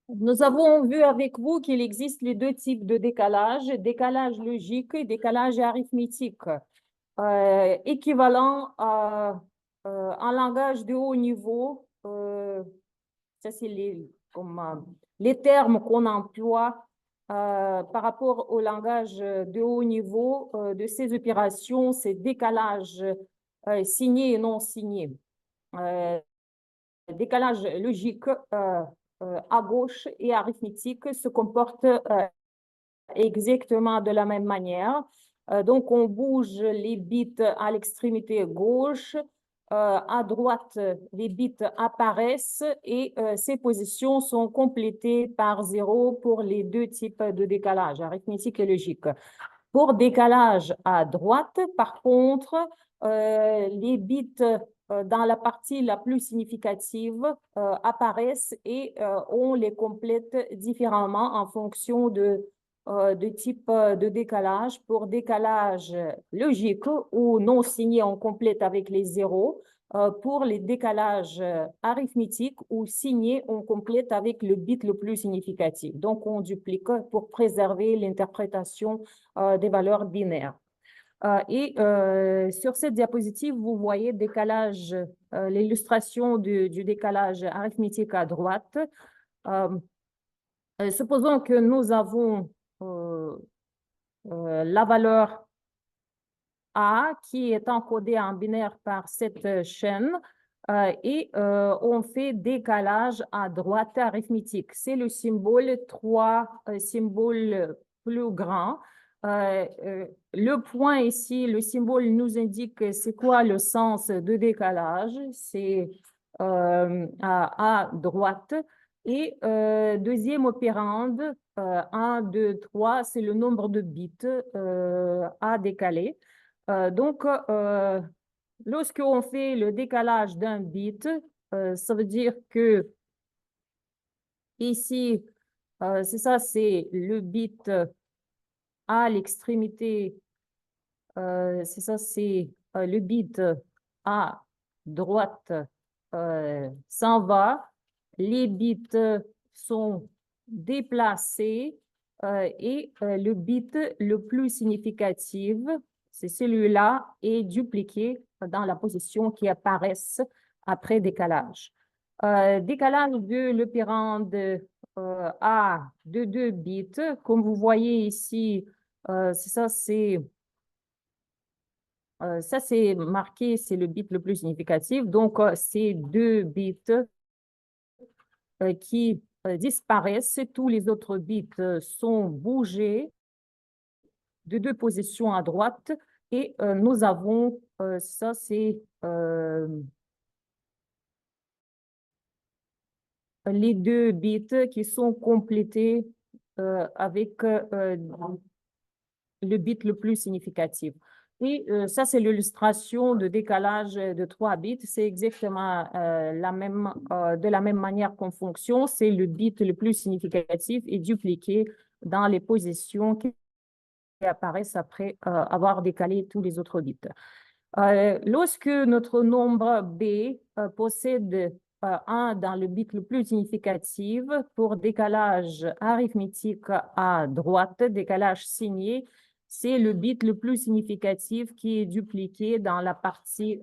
Nous avons vu avec vous qu'il existe les deux types de décalage, décalage logique et décalage arithmétique, équivalent à un langage de haut niveau. Ça, c'est les termes qu'on emploie par rapport au langage de haut niveau de ces opérations, c'est décalage signé et non signé. Euh, Décalage logique à gauche et arithmétique se comportent exactement de la même manière. Donc, on bouge les bits à l'extrémité gauche. À droite, les bits apparaissent et ces positions sont complétées par 0 pour les deux types de décalage, arithmétique et logique. Pour décalage à droite, par contre, les bits dans la partie la plus significative apparaissent et on les complète différemment en fonction de type de décalage. Pour décalage logique ou non signé, on complète avec les zéros. Pour les décalages arithmétiques ou signés, on complète avec le bit le plus significatif. Donc, on duplique pour préserver l'interprétation des valeurs binaires. Sur cette diapositive, vous voyez décalage, l'illustration du décalage arithmétique à droite. Supposons que nous avons la valeur A qui est encodée en binaire par cette chaîne et on fait décalage à droite arithmétique. C'est le symbole 3, symbole plus grand. Le point ici, le symbole nous indique c'est quoi le sens de décalage. C'est à droite. Et deuxième opérande, 1, 2, 3, c'est le nombre de bits à décaler. Donc, lorsqu'on fait le décalage d'un bit, ça veut dire que ici, c'est ça, c'est le bit à l'extrémité, c'est ça, c'est le bit à droite s'en va, les bits sont déplacés et le bit le plus significatif, c'est celui-là, est dupliqué dans la position qui apparaît après décalage. Décalage de l'opérande A de 2 bits, comme vous voyez ici, c'est ça, ça, c'est marqué, c'est le bit le plus significatif. Donc, c'est 2 bits qui disparaissent. Tous les autres bits sont bougés de 2 positions à droite. Et nous avons, ça, c'est les 2 bits qui sont complétés avec le bit le plus significatif. Et ça, c'est l'illustration de décalage de 3 bits. C'est exactement de la même manière qu'on fonctionne. C'est le bit le plus significatif et dupliqué dans les positions qui apparaissent après avoir décalé tous les autres bits. Lorsque notre nombre B possède 1 dans le bit le plus significatif, pour décalage arithmétique à droite, décalage signé, c'est le bit le plus significatif qui est dupliqué dans la partie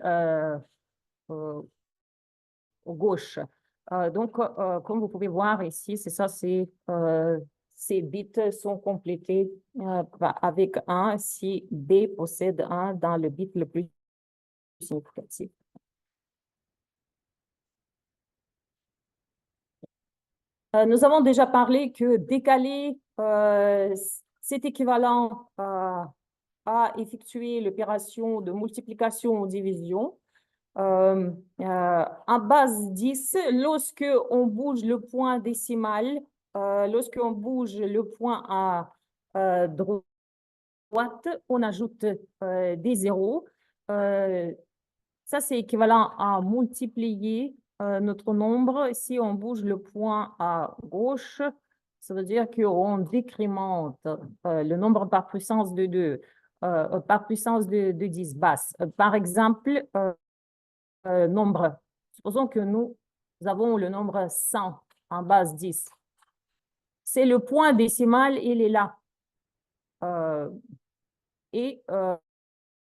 gauche. Donc, comme vous pouvez voir ici, c'est ça, ces bits sont complétés avec 1 si B possède 1 dans le bit le plus significatif. Nous avons déjà parlé que décaler, c'est équivalent à effectuer l'opération de multiplication ou division. En base 10, lorsque on bouge le point décimal, lorsqu'on bouge le point à droite, on ajoute des zéros. Ça, c'est équivalent à multiplier notre nombre. Si on bouge le point à gauche, ça veut dire qu'on décrémente le nombre par puissance de 2, par puissance de 10 basse. Par exemple, nombre. Supposons que nous avons le nombre 100 en base 10. c'est le point décimal, il est là. Euh, et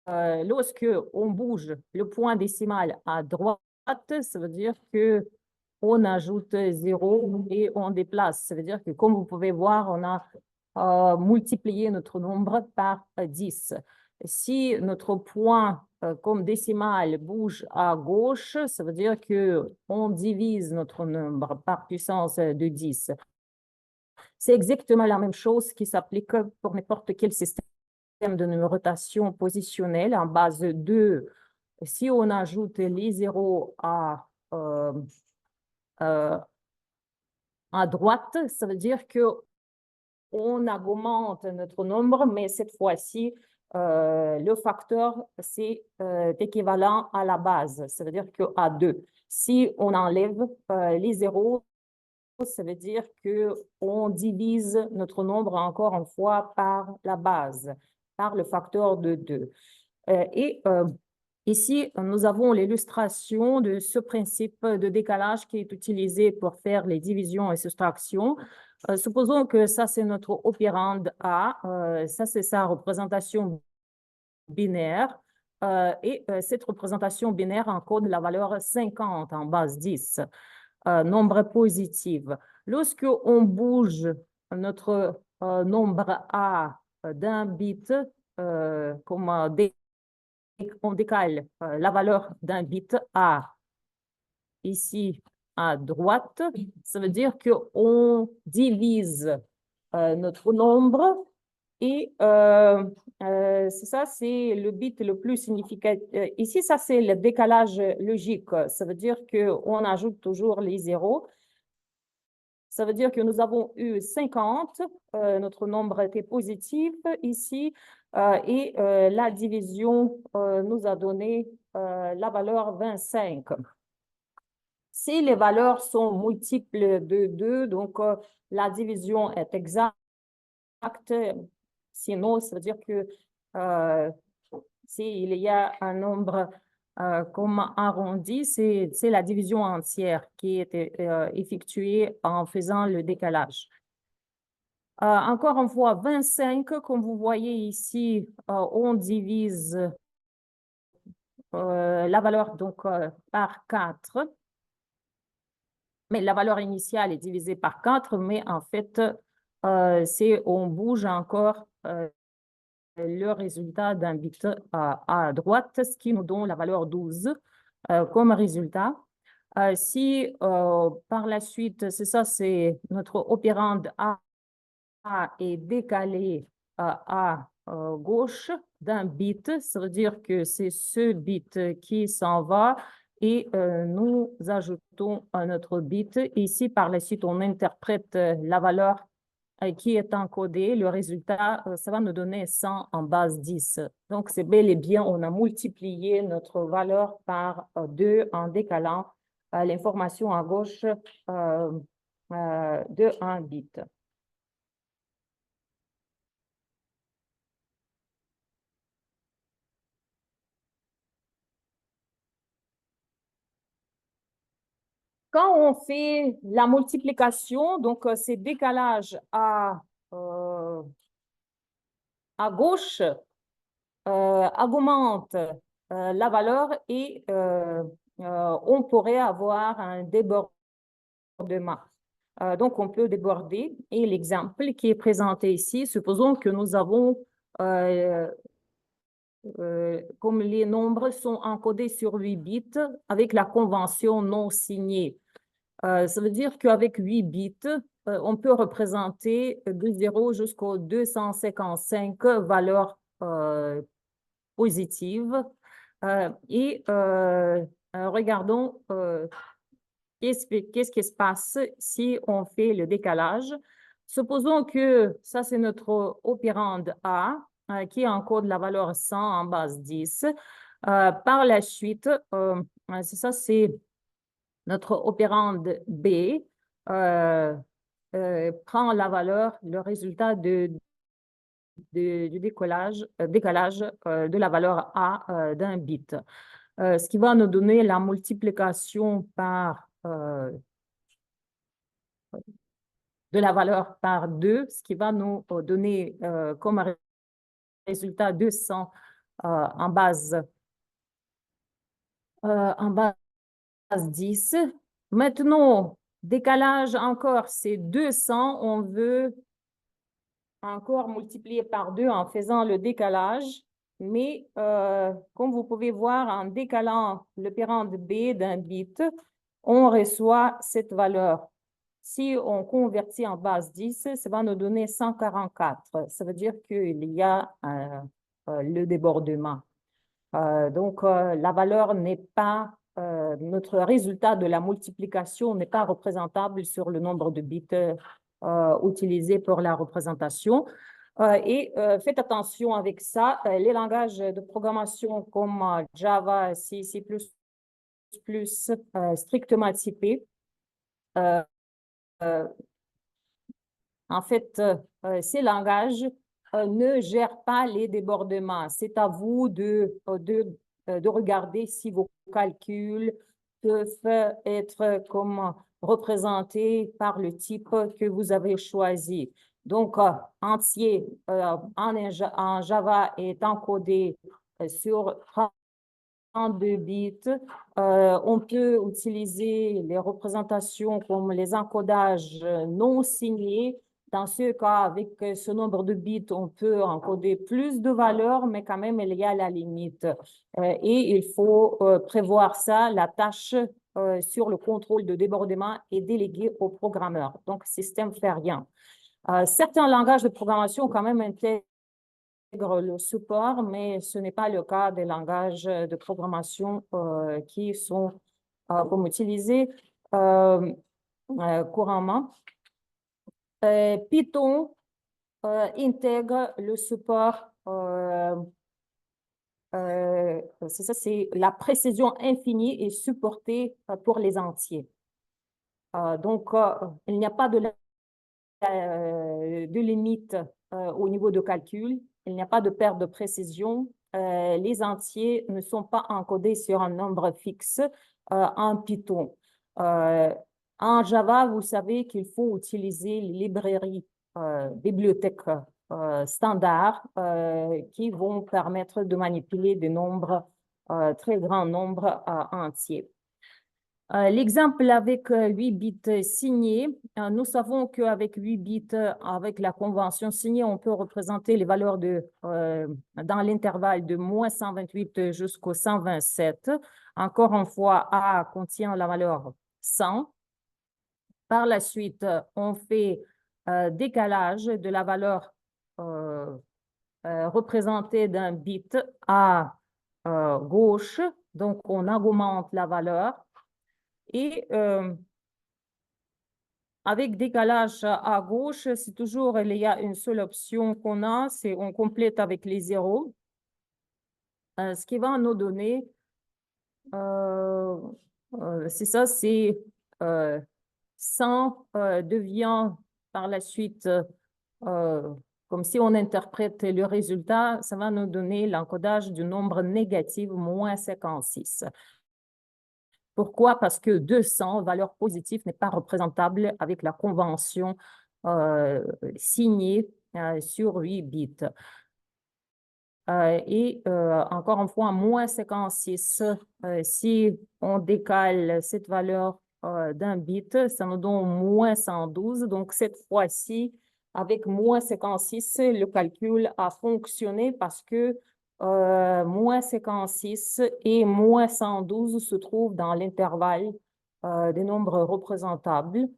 lorsque on bouge le point décimal à droite, ça veut dire que on ajoute 0 et on déplace. Ça veut dire que, comme vous pouvez voir, on a multiplié notre nombre par 10. Si notre point comme décimal bouge à gauche, ça veut dire que on divise notre nombre par puissance de 10. C'est exactement la même chose qui s'applique pour n'importe quel système de numérotation positionnelle en base 2. Si on ajoute les zéros euh, à droite, ça veut dire que on augmente notre nombre, mais cette fois-ci, le facteur, c'est équivalent à la base, ça veut dire qu'à 2. Si on enlève les zéros, ça veut dire qu'on divise notre nombre encore une fois par la base, par le facteur de 2. Ici, nous avons l'illustration de ce principe de décalage qui est utilisé pour faire les divisions et soustractions. Supposons que ça, c'est notre opérande A, ça, c'est sa représentation binaire, cette représentation binaire encode la valeur 50 en base 10, nombre positif. Lorsque on bouge notre nombre A d'un bit, comme on décale la valeur d'un bit A ici à droite, ça veut dire qu'on divise notre nombre et c'est ça, c'est le bit le plus significatif. Ici, ça, c'est le décalage logique. Ça veut dire qu'on ajoute toujours les zéros. Ça veut dire que nous avons eu 50, notre nombre était positif ici, et la division nous a donné la valeur 25. Si les valeurs sont multiples de 2, donc la division est exacte. Sinon, ça veut dire que s'il y a un nombre comme arrondi, c'est la division entière qui est effectuée en faisant le décalage. Encore une fois, 25, comme vous voyez ici, on divise la valeur donc, par 4. Mais la valeur initiale est divisée par 4, mais en fait, on bouge encore le résultat d'un bit à droite, ce qui nous donne la valeur 12 comme résultat. Si par la suite, c'est ça, c'est notre opérande A est décalé à gauche d'un bit, ça veut dire que c'est ce bit qui s'en va et nous ajoutons un autre bit. Ici, par la suite, on interprète la valeur qui est encodée. Le résultat, ça va nous donner 100 en base 10. Donc, c'est bel et bien, on a multiplié notre valeur par 2 en décalant l'information à gauche de un bit. Quand on fait la multiplication, donc ces décalages à gauche augmentent la valeur et on pourrait avoir un débordement. Donc, on peut déborder. Et l'exemple qui est présenté ici, supposons que nous avons, comme les nombres sont encodés sur 8 bits, avec la convention non signée. Ça veut dire qu'avec 8 bits, on peut représenter de 0 jusqu'aux 255 valeurs positives. Regardons qu'est-ce qui se passe si on fait le décalage. Supposons que ça, c'est notre opérande A qui encode la valeur 100 en base 10. Par la suite, c'est ça, c'est notre opérande B prend la valeur, le résultat du décalage de la valeur A d'un bit. Ce qui va nous donner la multiplication par de la valeur par 2, ce qui va nous donner comme résultat 200 en base 10. Maintenant, décalage encore, c'est 200. On veut encore multiplier par 2 en faisant le décalage. Mais comme vous pouvez voir, en décalant l'opérand B d'un bit, on reçoit cette valeur. Si on convertit en base 10, ça va nous donner 144. Ça veut dire qu'il y a le débordement. Donc, la valeur n'est pas, notre résultat de la multiplication n'est pas représentable sur le nombre de bits utilisés pour la représentation. Faites attention avec ça. Les langages de programmation comme Java, C, C++, strictement typés, en fait, ces langages ne gèrent pas les débordements. C'est à vous de regarder si vos calculs peuvent être comme représentés par le type que vous avez choisi. Donc, entier en Java est encodé sur 32 bits. On peut utiliser les représentations comme les encodages non signés. Dans ce cas, avec ce nombre de bits, on peut encoder plus de valeurs, mais quand même, il y a la limite. Et il faut prévoir ça, la tâche sur le contrôle de débordement est déléguée au programmeur. Donc, système fait rien. Certains langages de programmation quand même intègrent le support, mais ce n'est pas le cas des langages de programmation qui sont comme utilisés couramment. Python intègre le support, c'est ça, c'est la précision infinie et supportée pour les entiers. Donc, il n'y a pas de limite au niveau de calcul. Il n'y a pas de perte de précision. Les entiers ne sont pas encodés sur un nombre fixe en Python. En Java, vous savez qu'il faut utiliser les librairies, bibliothèques standards qui vont permettre de manipuler des nombres, très grands nombres entiers. L'exemple avec 8 bits signés, nous savons qu'avec 8 bits, avec la convention signée, on peut représenter les valeurs dans l'intervalle de moins 128 jusqu'au 127. Encore une fois, A contient la valeur 100. Par la suite, on fait décalage de la valeur représentée d'un bit à gauche. Donc, on augmente la valeur. Et avec décalage à gauche, c'est toujours, il y a une seule option qu'on a, c'est on complète avec les zéros. Ce qui va nous donner, c'est ça, c'est 100 devient par la suite, comme si on interprète le résultat, ça va nous donner l'encodage du nombre négatif moins 56. Pourquoi? Parce que 200, valeur positive, n'est pas représentable avec la convention signée sur 8 bits. Encore une fois, moins 56, si on décale cette valeur d'un bit, ça nous donne moins 112. Donc, cette fois-ci, avec moins 56, le calcul a fonctionné parce que moins 56 et moins 112 se trouvent dans l'intervalle des nombres représentables.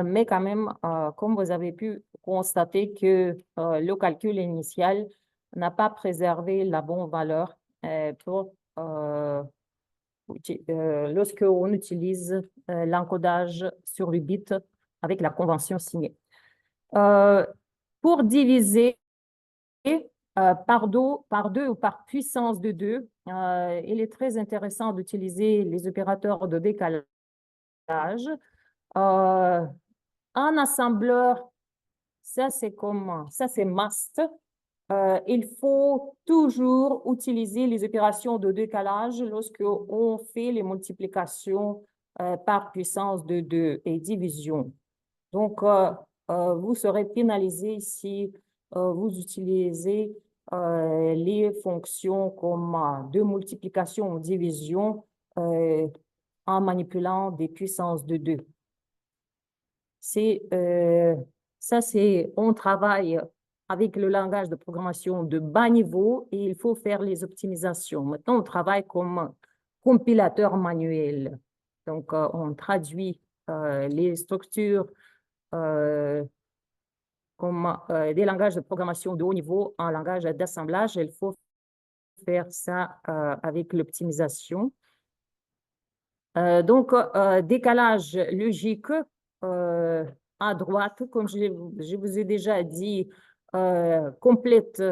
Mais quand même, comme vous avez pu constater que le calcul initial n'a pas préservé la bonne valeur lorsque on utilise l'encodage sur le bit avec la convention signée. Pour diviser par 2 ou par puissance de 2, il est très intéressant d'utiliser les opérateurs de décalage. En assembleur, ça c'est must. Il faut toujours utiliser les opérations de décalage lorsque on fait les multiplications par puissance de 2 et division. Donc, vous serez pénalisé si vous utilisez les fonctions comme de multiplication ou division en manipulant des puissances de 2. On travaille avec le langage de programmation de bas niveau et il faut faire les optimisations. Maintenant, on travaille comme compilateur manuel. Donc, on traduit les structures comme des langages de programmation de haut niveau en langage d'assemblage. Il faut faire ça avec l'optimisation. Donc, décalage logique à droite, comme je vous ai déjà dit, complète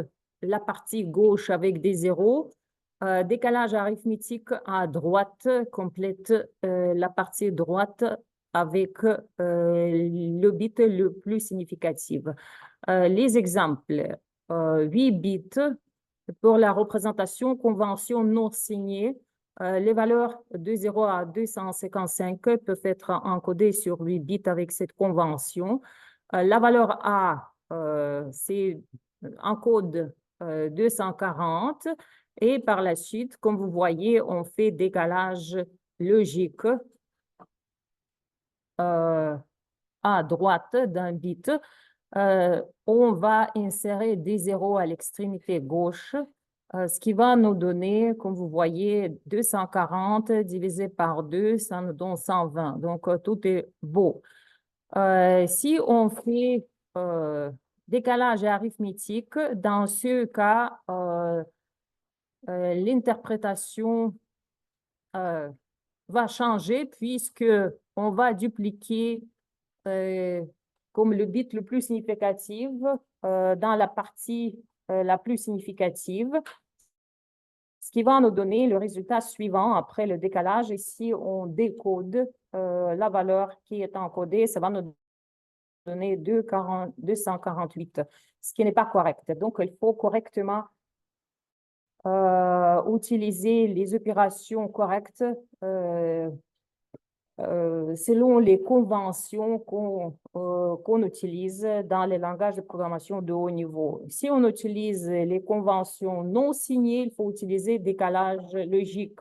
la partie gauche avec des zéros. Décalage arithmétique à droite complète la partie droite avec le bit le plus significatif. Les exemples, 8 bits pour la représentation convention non signée. Les valeurs de 0 à 255 peuvent être encodées sur 8 bits avec cette convention. La valeur A, c'est en code 240. Et par la suite, comme vous voyez, on fait décalage logique à droite d'un bit. On va insérer des zéros à l'extrémité gauche, ce qui va nous donner, comme vous voyez, 240 divisé par 2, ça nous donne 120. Donc, tout est beau. Si on fait décalage arithmétique, dans ce cas, l'interprétation va changer puisque on va dupliquer comme le bit le plus significatif dans la partie la plus significative, ce qui va nous donner le résultat suivant après le décalage. Et si on décode la valeur qui est encodée, ça va nous donner 248, ce qui n'est pas correct. Donc, il faut correctement utiliser les opérations correctes selon les conventions qu'on utilise dans les langages de programmation de haut niveau. Si on utilise les conventions non signées, il faut utiliser décalage logique.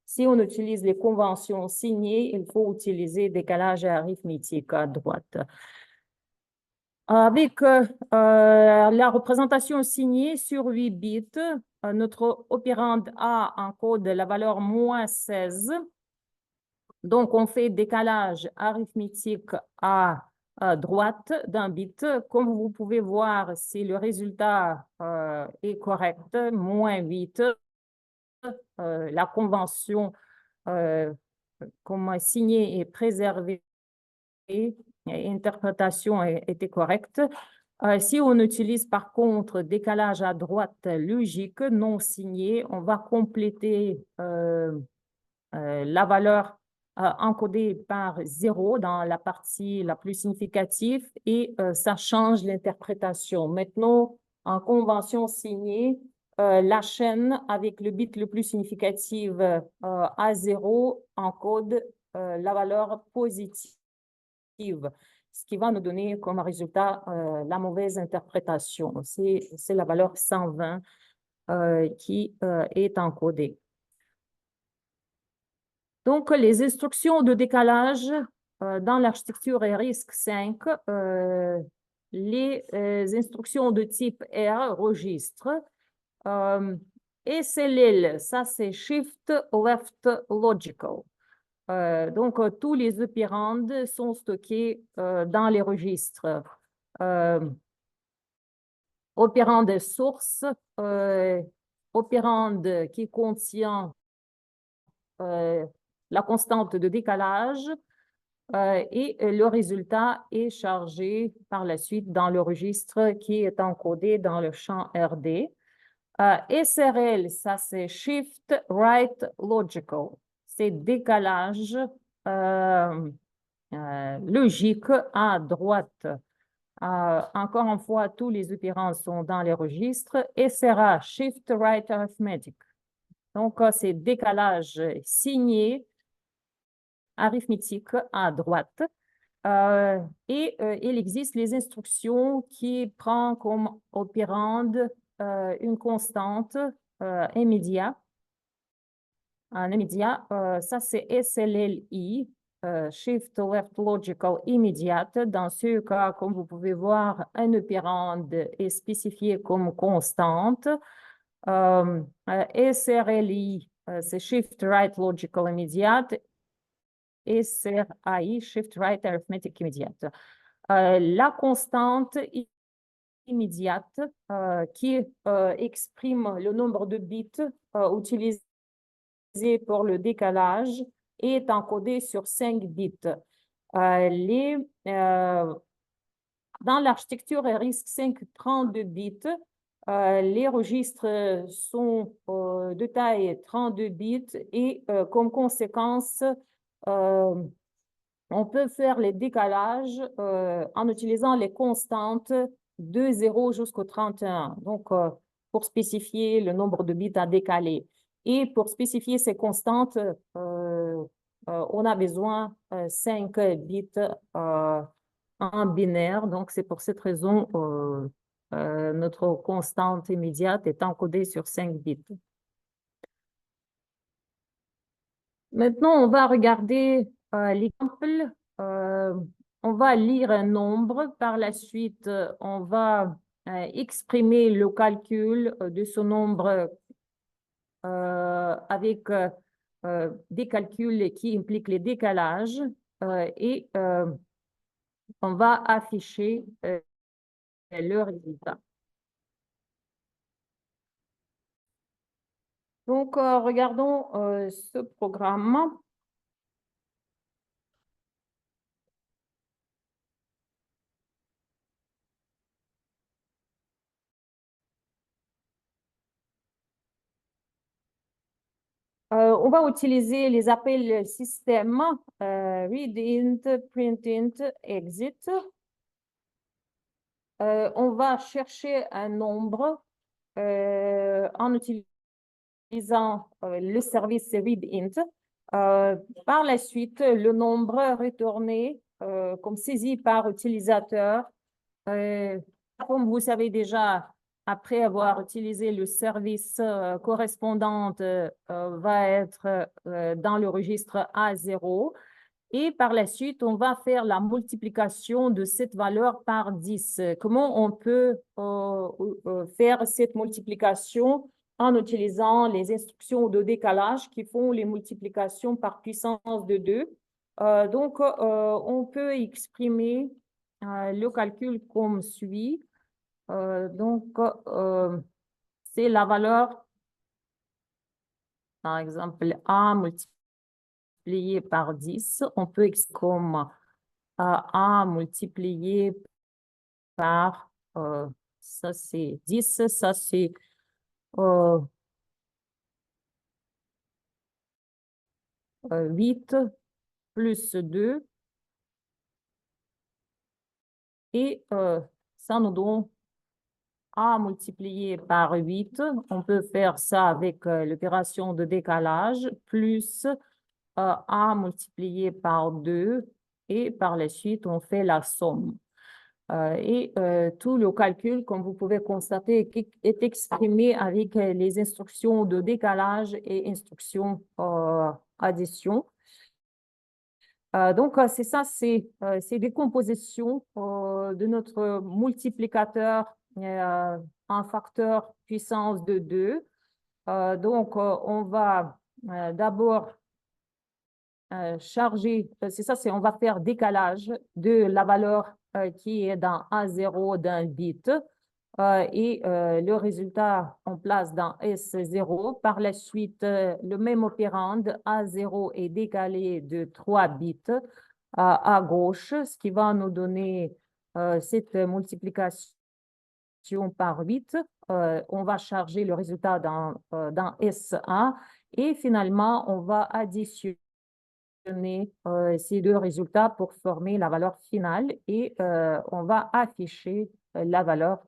Si on utilise les conventions signées, il faut utiliser décalage arithmétique à droite. Avec la représentation signée sur 8 bits, notre opérande A encode la valeur moins 16. Donc, on fait décalage arithmétique à droite d'un bit. Comme vous pouvez voir, si le résultat est correct, moins 8, la convention comme signée et préservée, l'interprétation était correcte. Si on utilise par contre décalage à droite logique non signé, on va compléter la valeur encodée par 0 dans la partie la plus significative et ça change l'interprétation. Maintenant, en convention signée, la chaîne avec le bit le plus significatif à 0 encode la valeur positive, ce qui va nous donner comme résultat la mauvaise interprétation. C'est la valeur 120 qui est encodée. Donc, les instructions de décalage dans l'architecture RISC-V, les instructions de type R, registre, SLL, ça c'est Shift Left Logical. Donc, tous les opérandes sont stockés dans les registres. Opérande source, opérande qui contient la constante de décalage et le résultat est chargé par la suite dans le registre qui est encodé dans le champ RD. SRL, ça c'est Shift Right Logical. C'est décalage logique à droite. Encore une fois, tous les opérants sont dans les registres. SRA, Shift Right Arithmetic. Donc, c'est décalage signé arithmétique à droite. Il existe les instructions qui prennent comme opérande une constante immédiate. Un immédiat, ça c'est SLLI, Shift Left Logical Immediate. Dans ce cas, comme vous pouvez voir, un opérande est spécifié comme constante. SRLI, c'est Shift Right Logical Immediate. Et SRAI, Shift Right Arithmetic Immediate. La constante immédiate qui exprime le nombre de bits utilisés pour le décalage est encodée sur 5 bits. Dans l'architecture RISC-V 32 bits, les registres sont de taille 32 bits et comme conséquence, on peut faire les décalages en utilisant les constantes de 0 jusqu'au 31. Donc, pour spécifier le nombre de bits à décaler. Et pour spécifier ces constantes, on a besoin 5 bits en binaire. Donc, c'est pour cette raison notre constante immédiate est encodée sur 5 bits. Maintenant, on va regarder l'exemple. On va lire un nombre. Par la suite, on va exprimer le calcul de ce nombre avec des calculs qui impliquent les décalages et on va afficher le résultat. Donc, regardons ce programme. On va utiliser les appels système readInt, printInt, exit. On va chercher un nombre en utilisant le service readInt. Par la suite, le nombre retourné comme saisi par utilisateur. Comme vous savez déjà, après avoir utilisé le service correspondant, va être dans le registre A0. Et par la suite, on va faire la multiplication de cette valeur par 10. Comment on peut faire cette multiplication en utilisant les instructions de décalage qui font les multiplications par puissance de 2. Donc, on peut exprimer le calcul comme suit. C'est la valeur, par exemple, A multiplié par 10. On peut exprimer comme A multiplié par, ça c'est 10, ça c'est 8 plus 2. Et ça nous donne A multiplié par 8. On peut faire ça avec l'opération de décalage, plus A multiplié par 2. Et par la suite, on fait la somme. Tout le calcul, comme vous pouvez constater, est exprimé avec les instructions de décalage et instructions addition. Donc, c'est ça, c'est des compositions de notre multiplicateur en facteur puissance de 2. Donc, on va d'abord charger, c'est ça, on va faire décalage de la valeur qui est dans A0 d'un bit et le résultat on place dans S0. Par la suite, le même opérande A0 est décalé de 3 bits à gauche, ce qui va nous donner cette multiplication par 8. On va charger le résultat dans S1 et finalement, on va additionner ces deux résultats pour former la valeur finale et on va afficher la valeur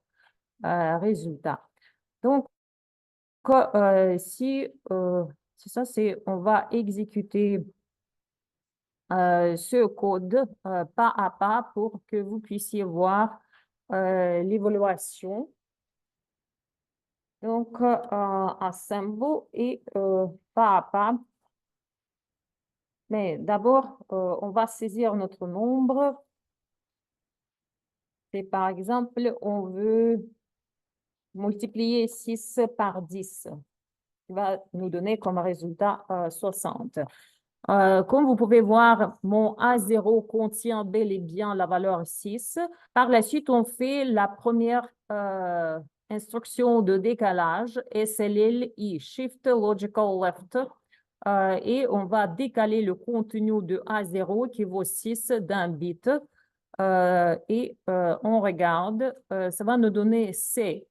résultat. Donc, si c'est ça, on va exécuter ce code pas à pas pour que vous puissiez voir l'évaluation. Donc, assemble et pas à pas. Mais d'abord, on va saisir notre nombre. Et par exemple, on veut multiplier 6 par 10, qui va nous donner comme résultat 60. Comme vous pouvez voir, mon A0 contient bel et bien la valeur 6. Par la suite, on fait la première instruction de décalage, SLLI, Shift Logical Left, et on va décaler le contenu de A0 qui vaut 6 d'un bit. On regarde, ça va nous donner C.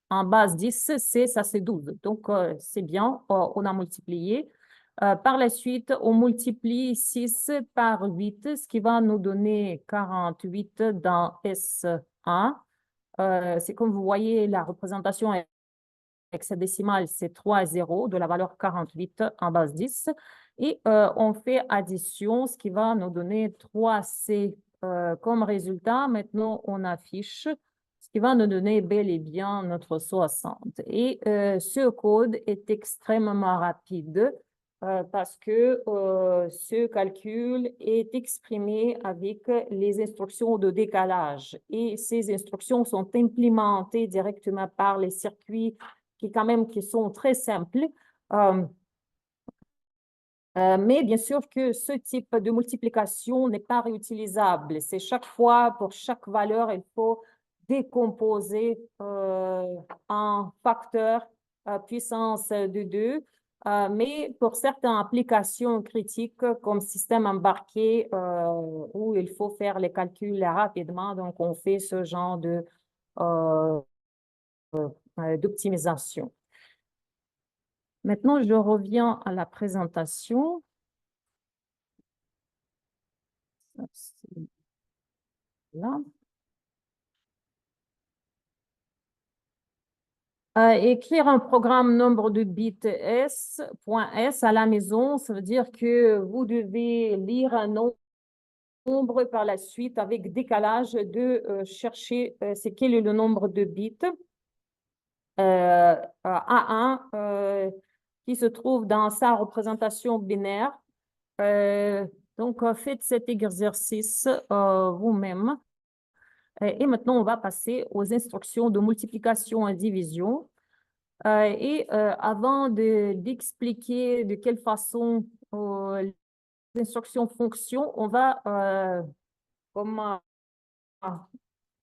En base 10, C, ça c'est 12. Donc, c'est bien, on a multiplié. Par la suite, on multiplie 6 par 8, ce qui va nous donner 48 dans S1. C'est comme vous voyez, la représentation hexadécimale, c'est 3 zéros de la valeur 48 en base 10. Et on fait addition, ce qui va nous donner 3C comme résultat. Maintenant, on affiche ce qui va nous donner bel et bien notre 60. Et ce code est extrêmement rapide parce que ce calcul est exprimé avec les instructions de décalage. Et ces instructions sont implémentées directement par les circuits qui sont très simples. Mais bien sûr que ce type de multiplication n'est pas réutilisable. C'est chaque fois, pour chaque valeur, il faut décomposer en facteur puissance de 2. Mais pour certaines applications critiques comme système embarqué où il faut faire les calculs rapidement, donc on fait ce genre d'optimisation. Maintenant, je reviens à la présentation. Là. Écrire un programme nombre de bits S, .S à la maison, ça veut dire que vous devez lire un nombre par la suite avec décalage de chercher c'est quel est le nombre de bits A1 qui se trouve dans sa représentation binaire. Donc, faites cet exercice vous-même. Et maintenant, on va passer aux instructions de multiplication et division. Avant d'expliquer de quelle façon les instructions fonctionnent, on va,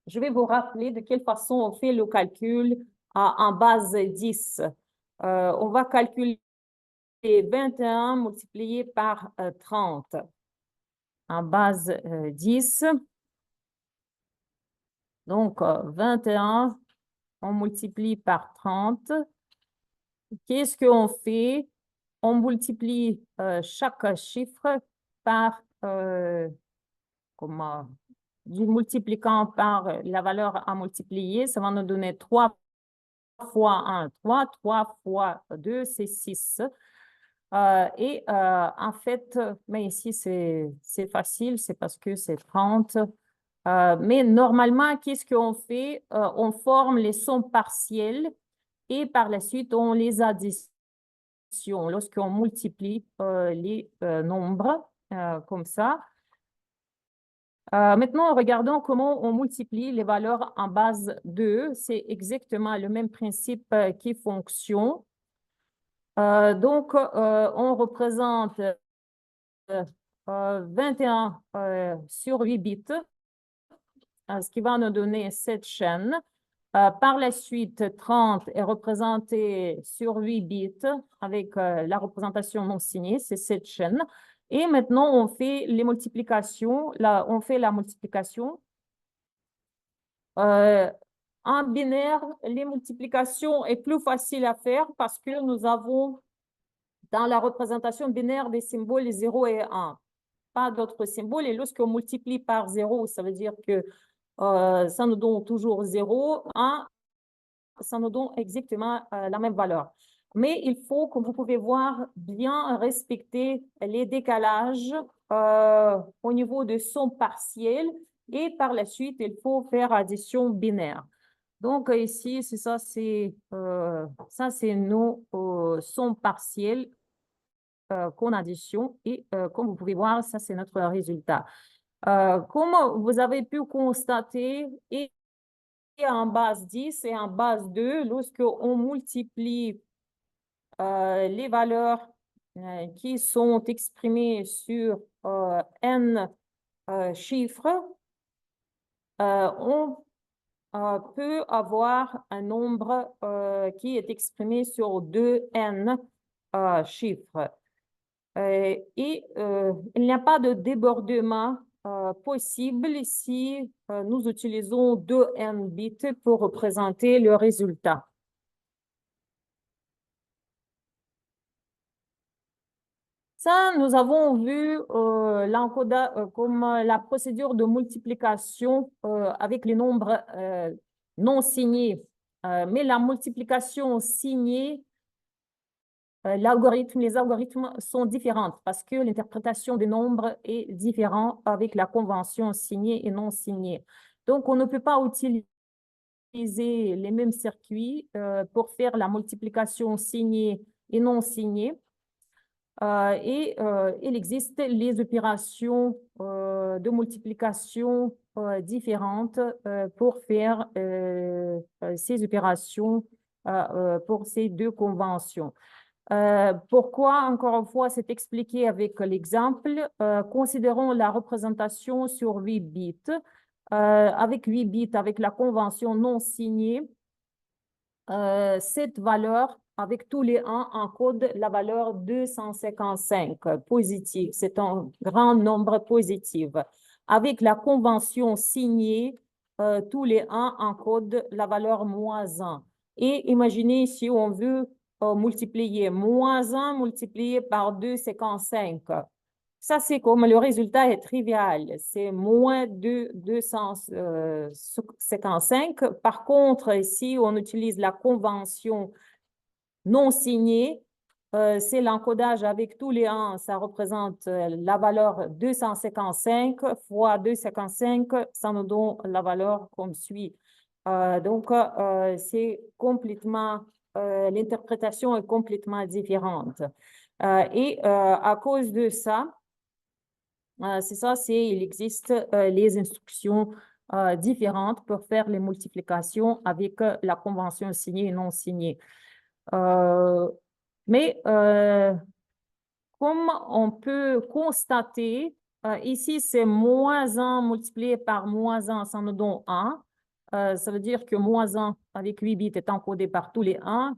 je vais vous rappeler de quelle façon on fait le calcul en base 10. On va calculer 21 multiplié par 30 en base 10. Donc, 21, on multiplie par 30. Qu'est-ce qu'on fait? On multiplie chaque chiffre par, du multipliant par la valeur à multiplier. Ça va nous donner 3 fois 1, 3. 3 fois 2, c'est 6. En fait, mais ici, c'est facile, c'est parce que c'est 30. Mais normalement, qu'est-ce qu'on fait? On forme les sommes partielles et par la suite, on les additionne lorsqu'on multiplie les nombres comme ça. Maintenant, regardons comment on multiplie les valeurs en base 2. C'est exactement le même principe qui fonctionne. Donc, on représente 21 sur 8 bits, ce qui va nous donner cette chaîne. Par la suite, 30 est représenté sur 8 bits avec la représentation non signée, c'est cette chaîne. Et maintenant, on fait les multiplications. Là, on fait la multiplication. En binaire, les multiplications est plus facile à faire parce que nous avons dans la représentation binaire des symboles 0 et 1. Pas d'autres symboles. Et lorsqu'on multiplie par 0, ça veut dire que ça nous donne toujours 0. 1, ça nous donne exactement la même valeur. Mais il faut, comme vous pouvez voir, bien respecter les décalages au niveau de somme partielle et par la suite, il faut faire addition binaire. Donc, ici, c'est ça, c'est nos sommes partielles qu'on additionne et comme vous pouvez voir, ça, c'est notre résultat. Comme vous avez pu constater, et en base 10 et en base 2, lorsque on multiplie les valeurs qui sont exprimées sur n chiffres, on peut avoir un nombre qui est exprimé sur 2n chiffres. Et il n'y a pas de débordement possible si nous utilisons 2n bits pour représenter le résultat. Ça, nous avons vu l'encodage comme la procédure de multiplication avec les nombres non signés. Mais la multiplication signée, les algorithmes sont différents parce que l'interprétation des nombres est différente avec la convention signée et non signée. Donc, on ne peut pas utiliser les mêmes circuits pour faire la multiplication signée et non signée. Il existe les opérations de multiplication différentes pour faire ces opérations pour ces deux conventions. Pourquoi, encore une fois, c'est expliqué avec l'exemple. Considérons la représentation sur 8 bits. Avec 8 bits, avec la convention non signée, cette valeur, avec tous les 1, encode la valeur 255 positive. C'est un grand nombre positif. Avec la convention signée, tous les 1 encodent la valeur -1. Et imaginez si on veut multiplier -1 multiplié par 255. Ça, c'est comme le résultat est trivial. C'est moins de 255. Par contre, si on utilise la convention non signée, c'est l'encodage avec tous les 1. Ça représente la valeur 255 fois 255. Ça nous donne la valeur comme suit. Donc, c'est complètement, l'interprétation est complètement différente. À cause de ça, c'est ça, il existe les instructions différentes pour faire les multiplications avec la convention signée et non signée. Mais comme on peut constater, ici, c'est -1 multiplié par -1, ça nous donne 1. Ça veut dire que -1 avec 8 bits est encodé par tous les 1,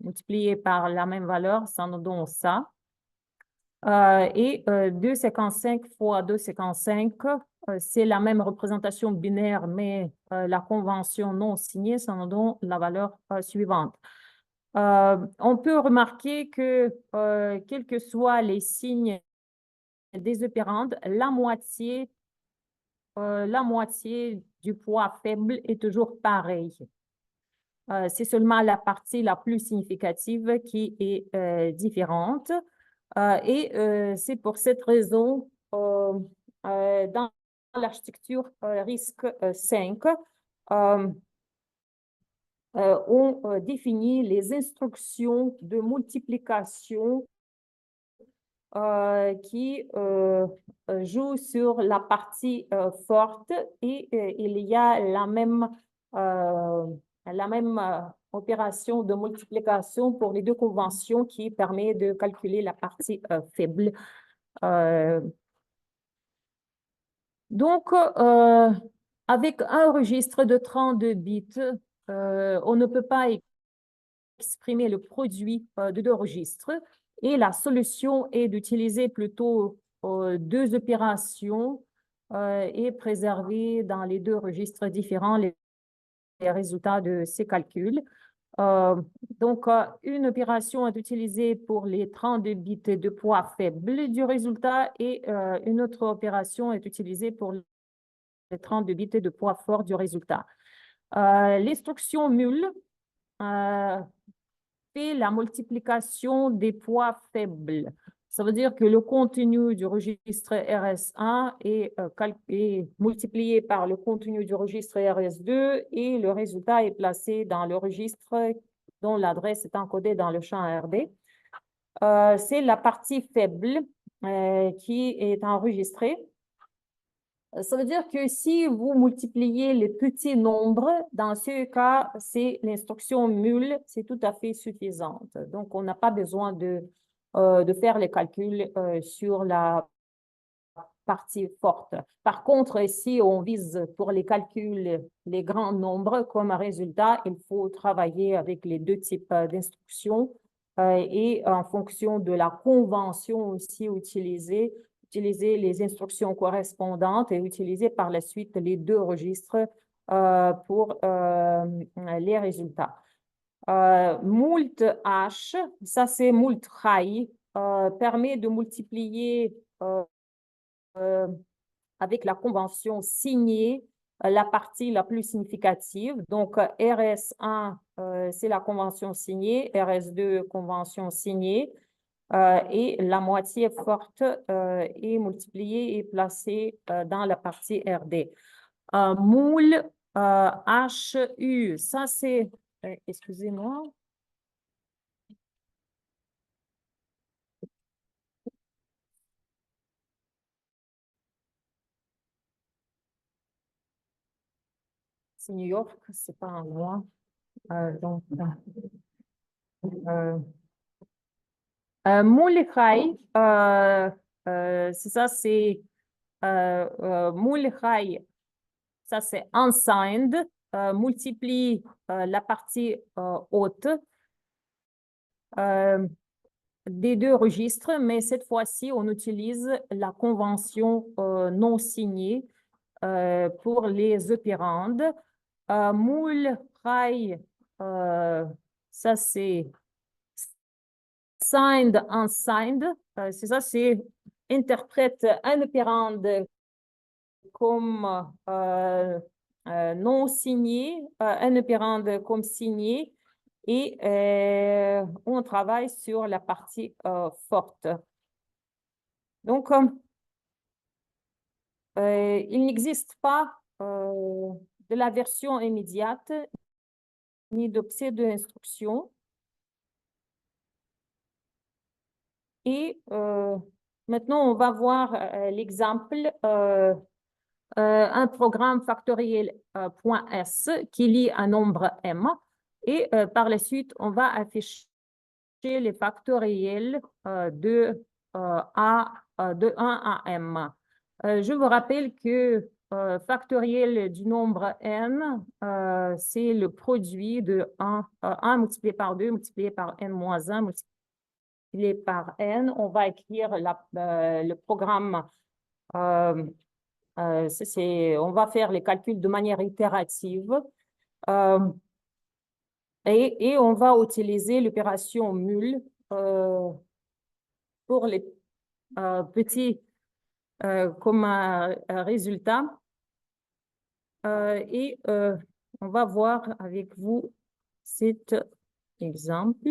multiplié par la même valeur, ça nous donne ça. 255 fois 255, c'est la même représentation binaire, mais la convention non signée, ça nous donne la valeur suivante. On peut remarquer que, quels que soient les signes des opérandes, la moitié du poids faible est toujours pareil. C'est seulement la partie la plus significative qui est différente. C'est pour cette raison, dans l'architecture RISC-V, on définit les instructions de multiplication qui jouent sur la partie forte et il y a la même opération de multiplication pour les deux conventions qui permet de calculer la partie faible. Donc, avec un registre de 32 bits, on ne peut pas exprimer le produit de deux registres et la solution est d'utiliser plutôt deux opérations et préserver dans les deux registres différents les résultats de ces calculs. Donc, une opération est utilisée pour les 32 bits de poids faible du résultat et une autre opération est utilisée pour les 32 bits de poids fort du résultat. L'instruction mul fait la multiplication des poids faibles. Ça veut dire que le contenu du registre RS1 est multiplié par le contenu du registre RS2 et le résultat est placé dans le registre dont l'adresse est encodée dans le champ RD. C'est la partie faible qui est enregistrée. Ça veut dire que si vous multipliez les petits nombres, dans ce cas, c'est l'instruction mul, c'est tout à fait suffisante. Donc, on n'a pas besoin de faire les calculs sur la partie forte. Par contre, si on vise pour les calculs les grands nombres comme résultat, il faut travailler avec les deux types d'instructions et en fonction de la convention aussi utiliser les instructions correspondantes et utiliser par la suite les deux registres pour les résultats. Moult H, ça c'est moult high, permet de multiplier avec la convention signée la partie la plus significative. Donc, RS1, c'est la convention signée, RS2, convention signée, et la moitié forte est multipliée et placée dans la partie RD. Moule HU, ça c'est, excusez-moi. C'est New York, c'est pas un mois. Donc, Moulechai, c'est ça, c'est Moulechai, ça c'est unsigned, multiplie la partie haute des deux registres, mais cette fois-ci, on utilise la convention non signée pour les opérandes. Moulechai, ça c'est signed, unsigned, c'est ça, c'est interprète un opérande comme non signé, un opérande comme signé, et on travaille sur la partie forte. Donc, il n'existe pas de la version immédiate ni de pseudo-instruction. Et maintenant, on va voir l'exemple, un programme factoriel .s qui lit un nombre m. Et par la suite, on va afficher les factoriels de 1 à m. Je vous rappelle que factoriel du nombre n, c'est le produit de 1 multiplié par 2 multiplié par n moins 1 multiplié par n. On va écrire le programme. On va faire les calculs de manière itérative. Et on va utiliser l'opération mul pour les petits comme résultat. Et on va voir avec vous cet exemple.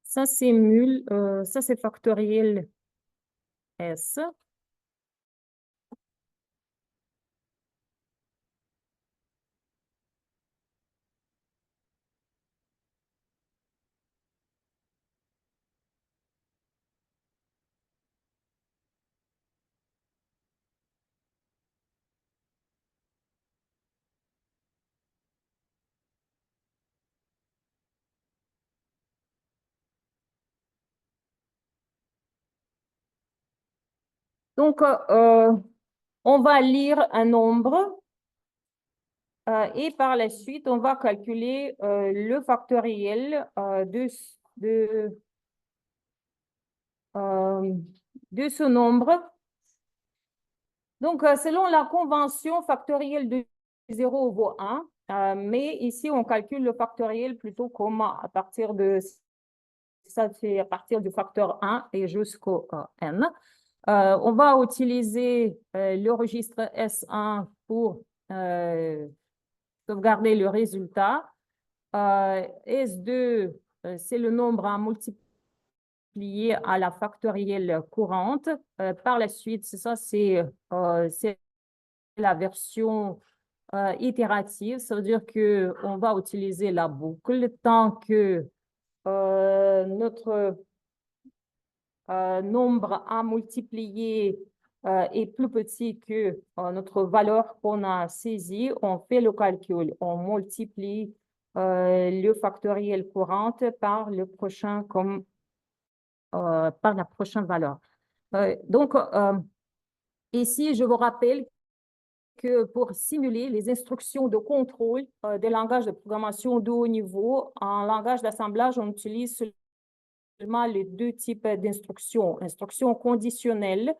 Ça, c'est mul, ça, c'est factoriel S. Donc, on va lire un nombre et par la suite, on va calculer le factoriel de ce nombre. Donc, selon la convention, factoriel de 0 vaut 1, mais ici, on calcule le factoriel plutôt comme à partir de, ça c'est à partir du facteur 1 et jusqu'au n. On va utiliser le registre S1 pour sauvegarder le résultat. S2, c'est le nombre à multiplier à la factorielle courante. Par la suite, c'est la version itérative. Ça veut dire qu'on va utiliser la boucle tant que notre nombre à multiplier est plus petit que notre valeur qu'on a saisie, on fait le calcul, on multiplie le factoriel courante par le prochain par la prochaine valeur. Donc, ici, je vous rappelle que pour simuler les instructions de contrôle des langages de programmation de haut niveau, en langage d'assemblage, on utilise seulement les deux types d'instructions, instructions conditionnelles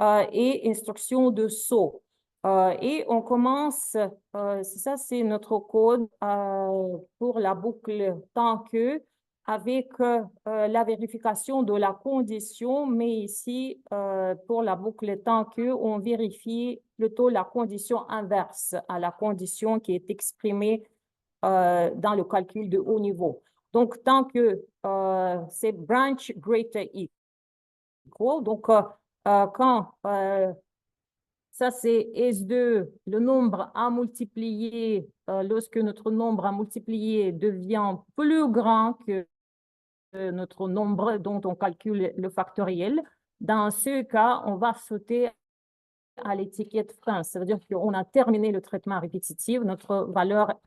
et instructions de saut. Et on commence, c'est notre code pour la boucle tant que, avec la vérification de la condition, mais ici, pour la boucle tant que, on vérifie plutôt la condition inverse à la condition qui est exprimée dans le calcul de haut niveau. Donc, tant que c'est branch greater equal, donc quand ça c'est S2, le nombre à multiplier, lorsque notre nombre à multiplier devient plus grand que notre nombre dont on calcule le factoriel, dans ce cas, on va sauter à l'étiquette fin. Ça veut dire qu'on a terminé le traitement répétitif, notre valeur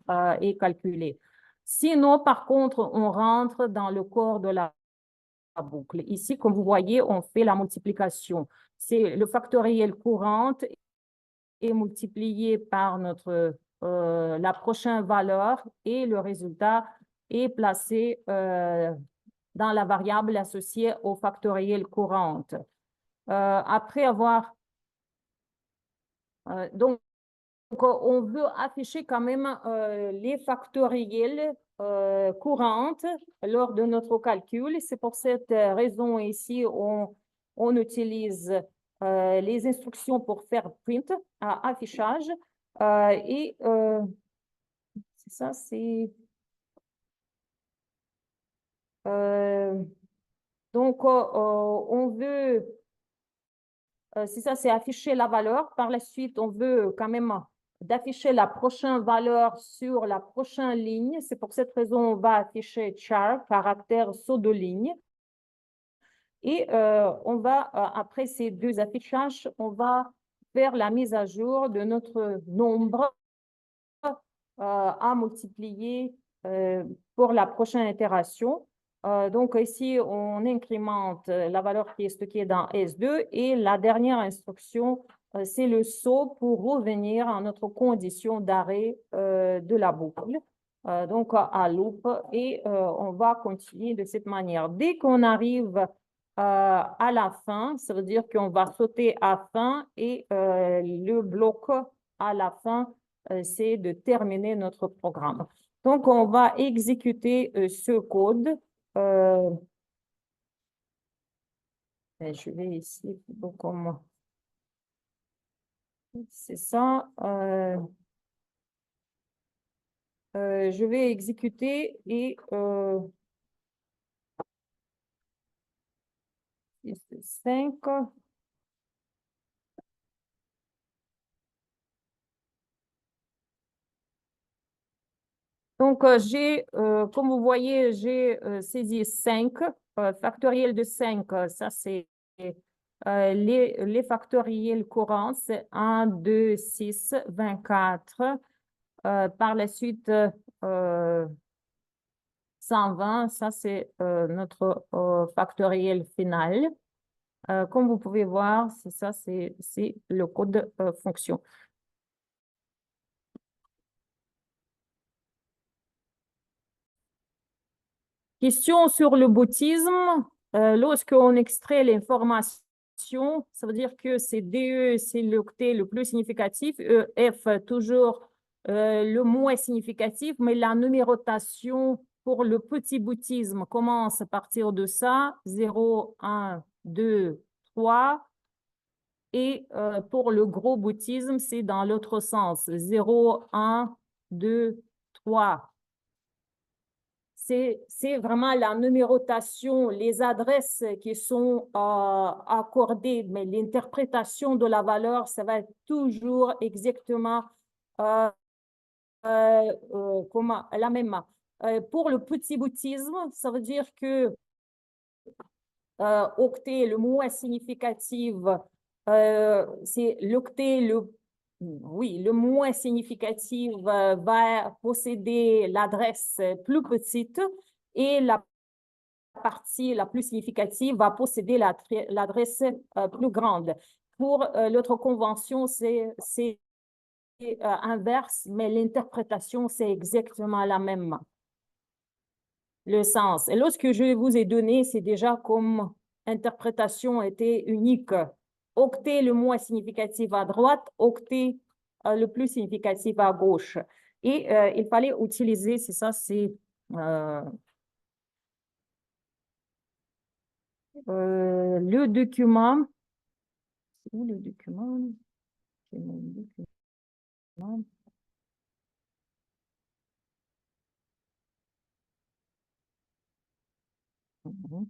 est calculée. Sinon, par contre, on rentre dans le corps de la boucle. Ici, comme vous voyez, on fait la multiplication. C'est le factoriel courante est multiplié par la prochaine valeur et le résultat est placé dans la variable associée au factoriel courante. Après avoir donc, on veut afficher quand même les factoriels courantes lors de notre calcul. C'est pour cette raison ici, on utilise les instructions pour faire print, affichage. Et c'est ça, c'est... donc, on veut... c'est ça, c'est afficher la valeur. Par la suite, on veut quand même d'afficher la prochaine valeur sur la prochaine ligne. C'est pour cette raison on va afficher char, caractère saut de ligne. Et on va, après ces deux affichages, on va faire la mise à jour de notre nombre à multiplier pour la prochaine itération. Donc ici, on incrémente la valeur qui est stockée dans S2 et la dernière instruction, c'est le saut pour revenir à notre condition d'arrêt de la boucle. Donc à loop et on va continuer de cette manière. Dès qu'on arrive à la fin, ça veut dire qu'on va sauter à fin et le bloc à la fin, c'est de terminer notre programme. Donc, on va exécuter ce code. Je vais ici, donc c'est ça. Je vais exécuter et 5. Donc, comme vous voyez, j'ai saisi 5. Factoriel de 5, ça c'est les factoriels courants, c'est 1, 2, 6, 24. Par la suite, 120, ça c'est notre factoriel final. Comme vous pouvez voir, c'est ça, c'est le code fonction. Question sur le boutisme. Lorsqu'on extrait l'information, ça veut dire que c'est DE, c'est l'octet le plus significatif, EF toujours le moins significatif, mais la numérotation pour le petit boutisme commence à partir de ça, 0, 1, 2, 3, Et pour le gros boutisme, c'est dans l'autre sens. 0, 1, 2, 3. C'est vraiment la numérotation, les adresses qui sont accordées, mais l'interprétation de la valeur, ça va être toujours exactement euh, comment, la même. Pour le petit boutisme, ça veut dire que octet, le moins significatif, c'est l'octet, oui, le moins significatif va posséder l'adresse plus petite et la partie la plus significative va posséder l'adresse plus grande. Pour l'autre convention, c'est inverse, mais l'interprétation, c'est exactement la même. Le sens. Et lorsque je vous ai donné, c'est déjà comme interprétation était unique. Octet le moins significatif à droite, octet le plus significatif à gauche. Et il fallait utiliser, c'est ça, c'est le document. C'est où le document? C'est mon document. Mhm.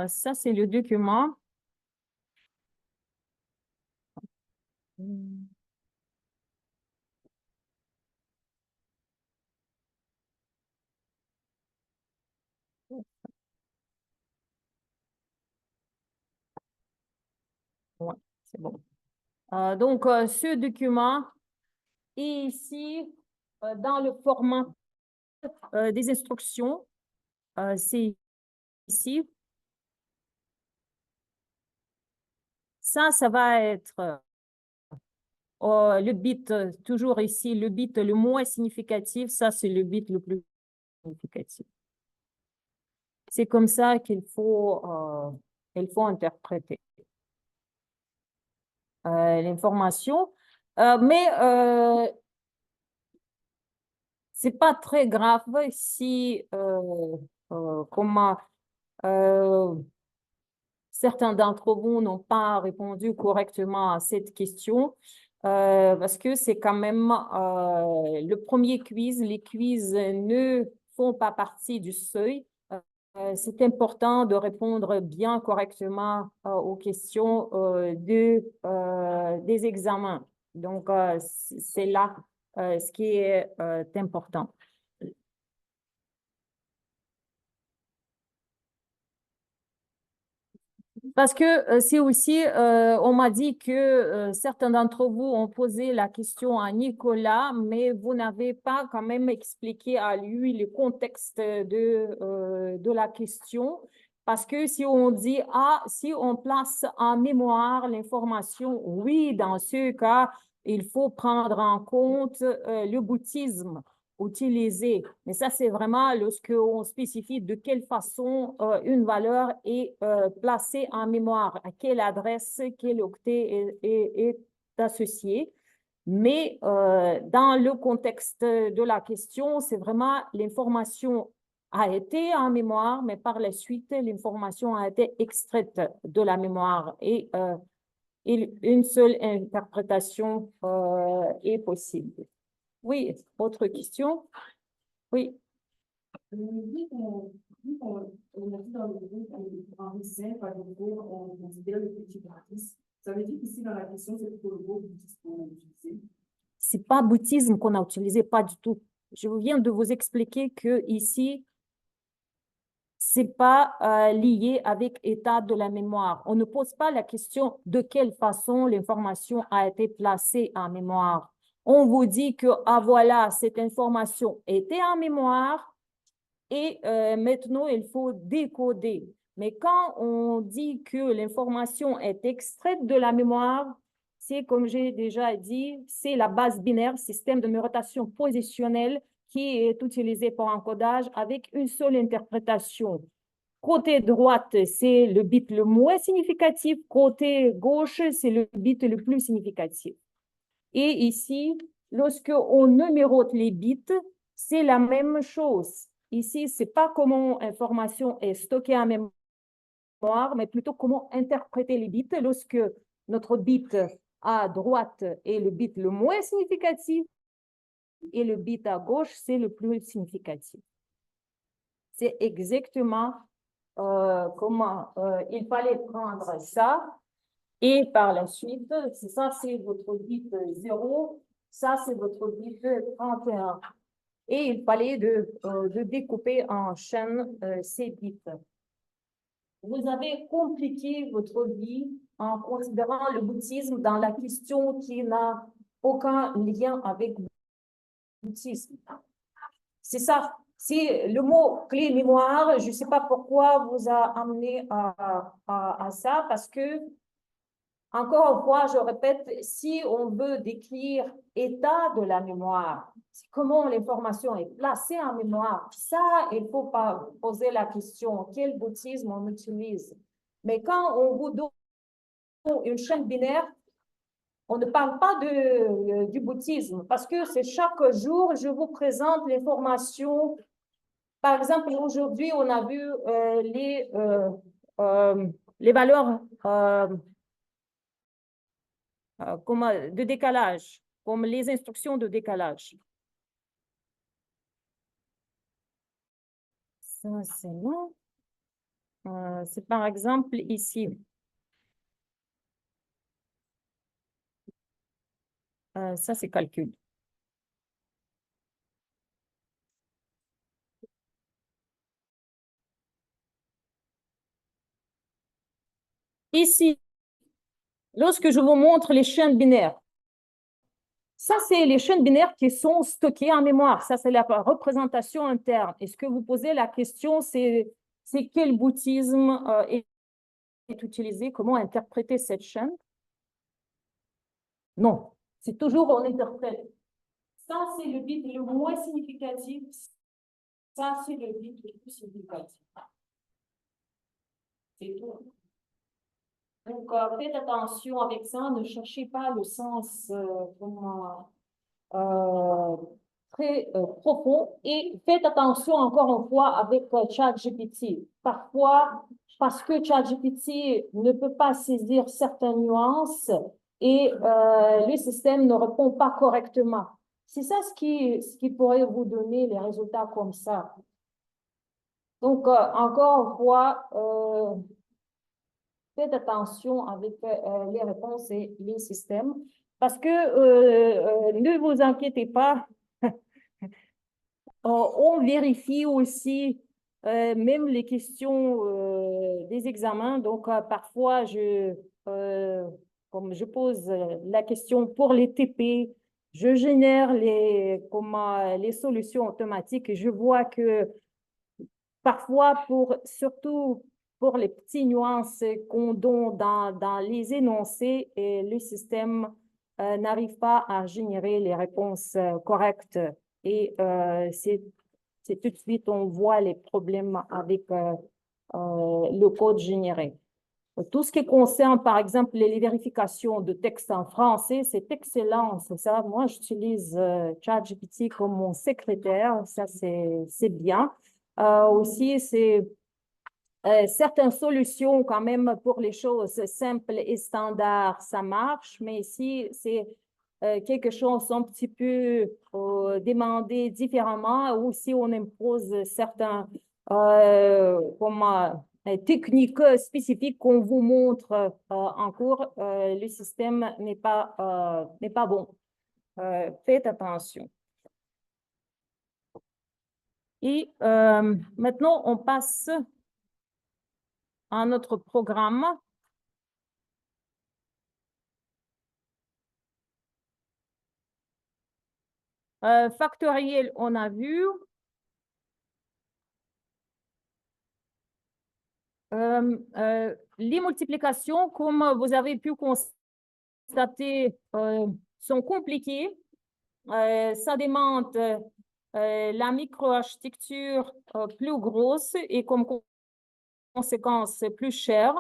Ça, c'est le document. Hmm. Ouais, c'est bon. Donc, ce document est ici dans le format des instructions. C'est ici. Ça va être le bit, toujours ici, le bit le moins significatif. Ça, c'est le bit le plus significatif. C'est comme ça il faut interpréter l'information. Mais c'est pas très grave si comment certains d'entre vous n'ont pas répondu correctement à cette question parce que c'est quand même le premier quiz. Les quiz ne font pas partie du seuil. C'est important de répondre bien correctement aux questions des examens. Donc, c'est là ce qui est important. Parce que c'est aussi, on m'a dit que certains d'entre vous ont posé la question à Nicolas, mais vous n'avez pas quand même expliqué à lui le contexte de la question. Parce que si on dit, ah, si on place en mémoire l'information, oui, dans ce cas, il faut prendre en compte le bouddhisme utilisé. Mais ça, c'est vraiment lorsqu'on spécifie de quelle façon une valeur est placée en mémoire, à quelle adresse, quel octet est associé. Mais dans le contexte de la question, c'est vraiment l'information a été en mémoire, mais par la suite, l'information a été extraite de la mémoire et une seule interprétation est possible. Oui, autre question? Oui. On a dit dans le groupe, Henri V, par le groupe, on considère le petit bouddhisme. Ça veut dire qu'ici, dans la question, c'est plutôt le gros bouddhisme qu'on a utilisé. C'est pas bouddhisme qu'on a utilisé, pas du tout. Je viens de vous expliquer que ici, c'est pas lié avec état de la mémoire. On ne pose pas la question de quelle façon l'information a été placée en mémoire. On vous dit que, ah voilà, cette information était en mémoire et maintenant, il faut décoder. Mais quand on dit que l'information est extraite de la mémoire, c'est comme j'ai déjà dit, c'est la base binaire, système de numérotation positionnelle qui est utilisé pour encodage avec une seule interprétation. Côté droite, c'est le bit le moins significatif. Côté gauche, c'est le bit le plus significatif. Et ici, lorsque on numérote les bits, c'est la même chose. Ici, c'est pas comment l'information est stockée en mémoire, mais plutôt comment interpréter les bits lorsque notre bit à droite est le bit le moins significatif et le bit à gauche, c'est le plus significatif. C'est exactement comment il fallait prendre ça. Et par la suite, ça, c'est votre bit 0, ça, c'est votre bit 31. Et il fallait de découper en chaînes ces bits. Vous avez compliqué votre vie en considérant le bouddhisme dans la question qui n'a aucun lien avec le bouddhisme. C'est ça. C'est le mot clé mémoire. Je ne sais pas pourquoi vous a amené à ça, parce que, encore une fois, je répète, si on veut décrire état de la mémoire, comment l'information est placée en mémoire, ça, il ne faut pas poser la question, quel bouddhisme on utilise. Mais quand on vous donne une chaîne binaire, on ne parle pas du bouddhisme, parce que c'est chaque jour, je vous présente l'information. Par exemple, aujourd'hui, on a vu les valeurs de décalage, comme les instructions de décalage. Ça, c'est non. C'est par exemple ici. Ça, c'est calcul. Ici, lorsque je vous montre les chaînes binaires, ça, c'est les chaînes binaires qui sont stockées en mémoire. Ça, c'est la représentation interne. Et ce que vous posez la question, c'est quel bouddhisme est utilisé, comment interpréter cette chaîne? Non, c'est toujours on interprète. Ça, c'est le bit le moins significatif. Ça, c'est le bit le plus significatif. C'est tout. Donc, faites attention avec ça, ne cherchez pas le sens très profond et faites attention encore une fois avec ChatGPT. Parfois, parce que ChatGPT ne peut pas saisir certaines nuances et le système ne répond pas correctement. C'est ça ce qui pourrait vous donner les résultats comme ça. Donc, encore une fois, faites attention avec les réponses et les systèmes parce que ne vous inquiétez pas, on vérifie aussi même les questions des examens. Donc, parfois, comme je pose la question pour les TP, je génère les solutions automatiques et je vois que parfois, surtout pour les petites nuances qu'on donne dans les énoncés, et le système n'arrive pas à générer les réponses correctes. Et c'est tout de suite, on voit les problèmes avec le code généré. Tout ce qui concerne, par exemple, les vérifications de texte en français, c'est excellent, c'est ça. Moi, j'utilise ChatGPT comme mon secrétaire, ça, c'est bien. Aussi, c'est certaines solutions quand même pour les choses simples et standards, ça marche, mais ici, c'est quelque chose un petit peu demandé différemment, ou si on impose certains techniques spécifiques qu'on vous montre en cours, le système n'est pas bon. Faites attention. Et maintenant, on passe à notre programme. Factoriel, on a vu. Les multiplications, comme vous avez pu constater, sont compliquées. Ça demande la microarchitecture plus grosse et comme conséquence plus chère.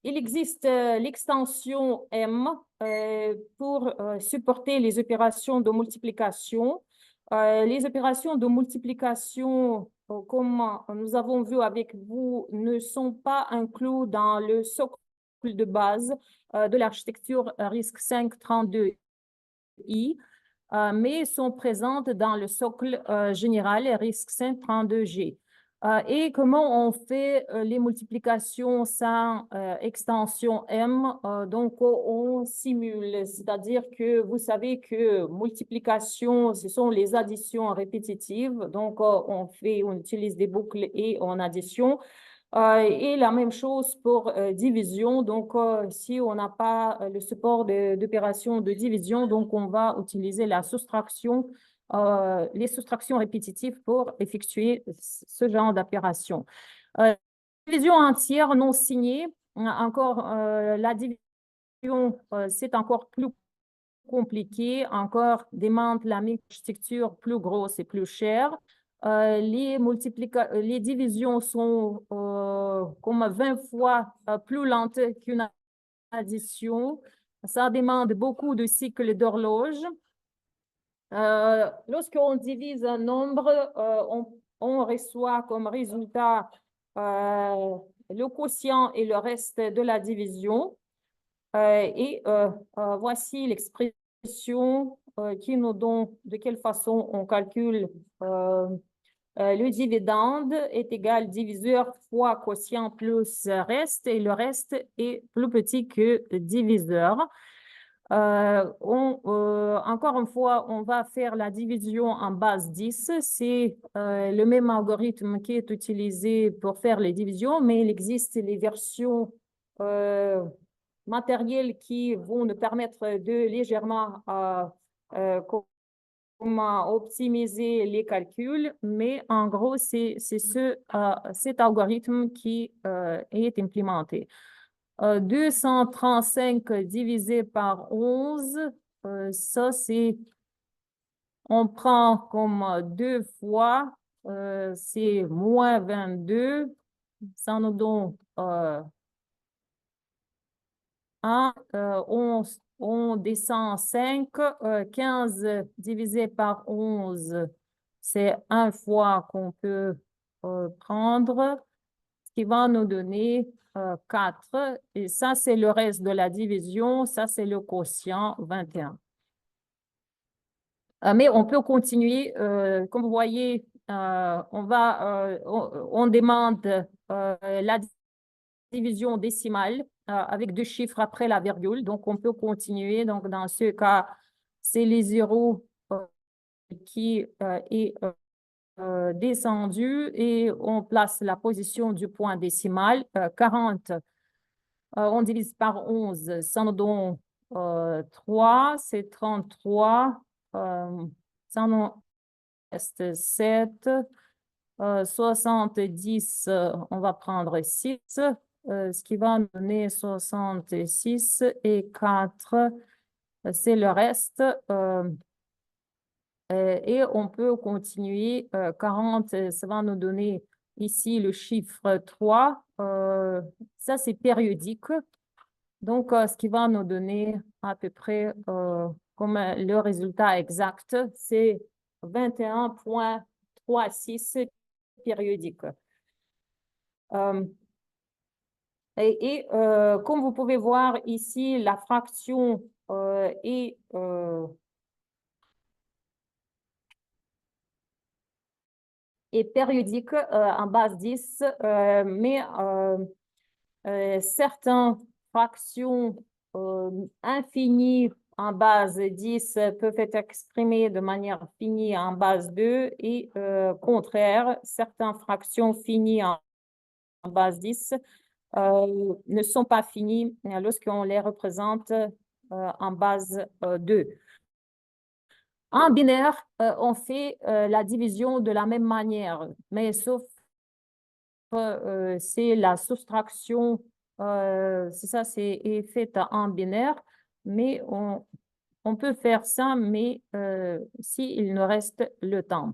il existe l'extension M pour supporter les opérations de multiplication. Les opérations de multiplication, comme nous avons vu avec vous, ne sont pas incluses dans le socle de base de l'architecture RISC-V 32i, mais sont présentes dans le socle général RISC-V 32G. Et comment on fait les multiplications sans extension M? Donc, on simule, c'est-à-dire que vous savez que multiplication, ce sont les additions répétitives. Donc, on utilise des boucles et en addition. Et la même chose pour division. Donc, si on n'a pas le support d'opération de division, donc on va utiliser la soustraction, les soustractions répétitives pour effectuer ce genre d'opération. Division entière non signée, encore la division, c'est encore plus compliqué, encore demande la microarchitecture plus grosse et plus chère. Les divisions sont comme 20 fois plus lentes qu'une addition. Ça demande beaucoup de cycles d'horloge. Lorsqu'on divise un nombre, on reçoit comme résultat le quotient et le reste de la division. Voici l'expression qui nous donne de quelle façon on calcule le dividende est égal diviseur fois quotient plus reste, et le reste est plus petit que diviseur. Encore une fois, on va faire la division en base 10. C'est le même algorithme qui est utilisé pour faire les divisions, mais il existe les versions matériels qui vont nous permettre de légèrement optimiser les calculs, mais en gros, c'est cet algorithme qui est implémenté. 235 divisé par 11, ça c'est, on prend comme 2 fois, c'est moins 22, ça nous donne 1, on descend 5, 15 divisé par 11, c'est 1 fois qu'on peut prendre, ce qui va nous donner 4. Et ça, c'est le reste de la division, ça, c'est le quotient 21. Mais on peut continuer, comme vous voyez, on demande la division décimale avec 2 chiffres après la virgule. Donc, on peut continuer. Donc, dans ce cas, c'est les zéros qui est descendu et on place la position du point décimal. 40, on divise par 11, ça nous donne 3, c'est 33. Ça nous reste 7. 70, on va prendre 6, ce qui va nous donner 66 et 4, c'est le reste. Et on peut continuer. 40, ça va nous donner ici le chiffre 3. Ça, c'est périodique. Donc, ce qui va nous donner à peu près comme le résultat exact, c'est 21,36 périodique. Comme vous pouvez voir ici, la fraction est périodique en base 10, mais certaines fractions infinies en base 10 peuvent être exprimées de manière finie en base 2 et contraire, certaines fractions finies en base 10 ne sont pas finies lorsqu'on les représente en base 2. En binaire, on fait la division de la même manière, mais sauf c'est la soustraction, c'est ça, c'est fait en binaire, mais on peut faire ça, mais s'il nous reste le temps.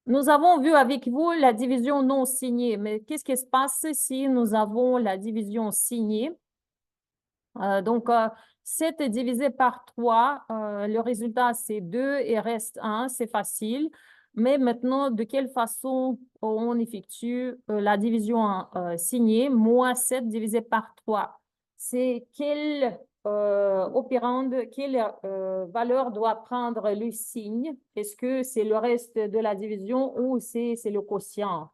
Nous avons vu avec vous la division non signée, mais qu'est-ce qui se passe si nous avons la division signée? Donc, 7 divisé par 3, le résultat, c'est 2 et reste 1, c'est facile. Mais maintenant, de quelle façon on effectue la division signée? Moins 7 divisé par 3. C'est quelle opérande, quelle valeur doit prendre le signe? Est-ce que c'est le reste de la division ou c'est le quotient?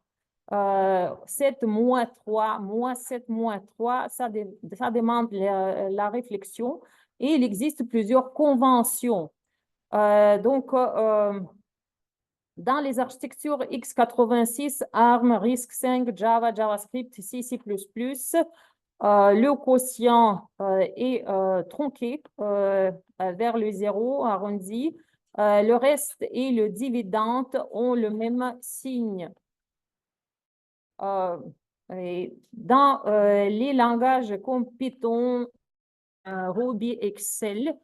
7 moins 3, moins 7 moins 3, ça demande la réflexion et il existe plusieurs conventions. Dans les architectures x86, ARM, RISC-V, Java, JavaScript, C++, le quotient est tronqué vers le zéro, arrondi. Le reste et le dividende ont le même signe. Dans les langages comme Python, Ruby, Excel,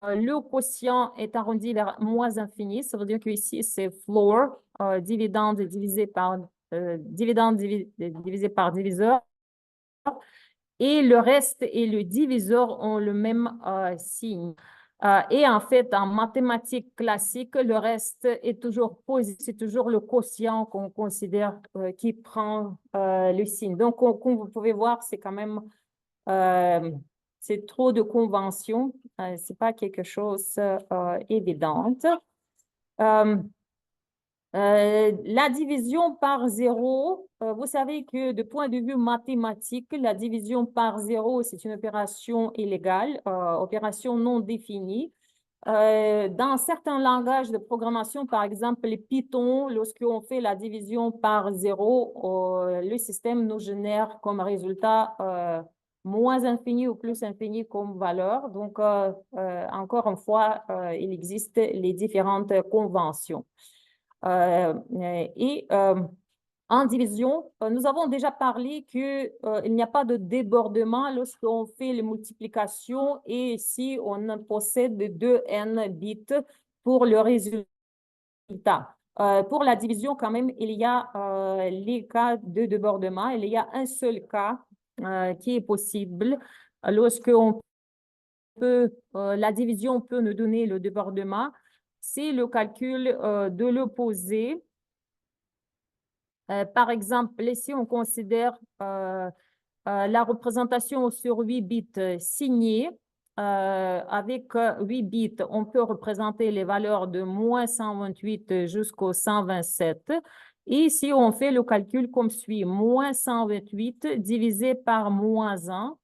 le quotient est arrondi vers moins infini. Ça veut dire qu'ici, c'est floor, dividende divisé par diviseur. Et le reste et le diviseur ont le même signe. Et en fait, en mathématiques classiques, le reste est toujours positif. C'est toujours le quotient qu'on considère qui prend le signe. Donc, comme vous pouvez voir, c'est quand même c'est trop de conventions. C'est pas quelque chose évident. La division par zéro, vous savez que de point de vue mathématique, la division par zéro, c'est une opération illégale, opération non définie. Dans certains langages de programmation, par exemple les Python, lorsqu'on fait la division par zéro, le système nous génère comme résultat moins infini ou plus infini comme valeur. Donc, encore une fois, il existe les différentes conventions. En division, nous avons déjà parlé qu'il n'y a pas de débordement lorsqu'on fait les multiplications et si on possède 2n bits pour le résultat. Pour la division, quand même, il y a les cas de débordement. Il y a un seul cas qui est possible lorsqu'on la division peut nous donner le débordement. C'est le calcul de l'opposé. Par exemple, ici, on considère la représentation sur 8 bits signée. Avec 8 bits, on peut représenter les valeurs de moins 128 jusqu'au 127. Et si on fait le calcul comme suit, moins 128 divisé par moins 1,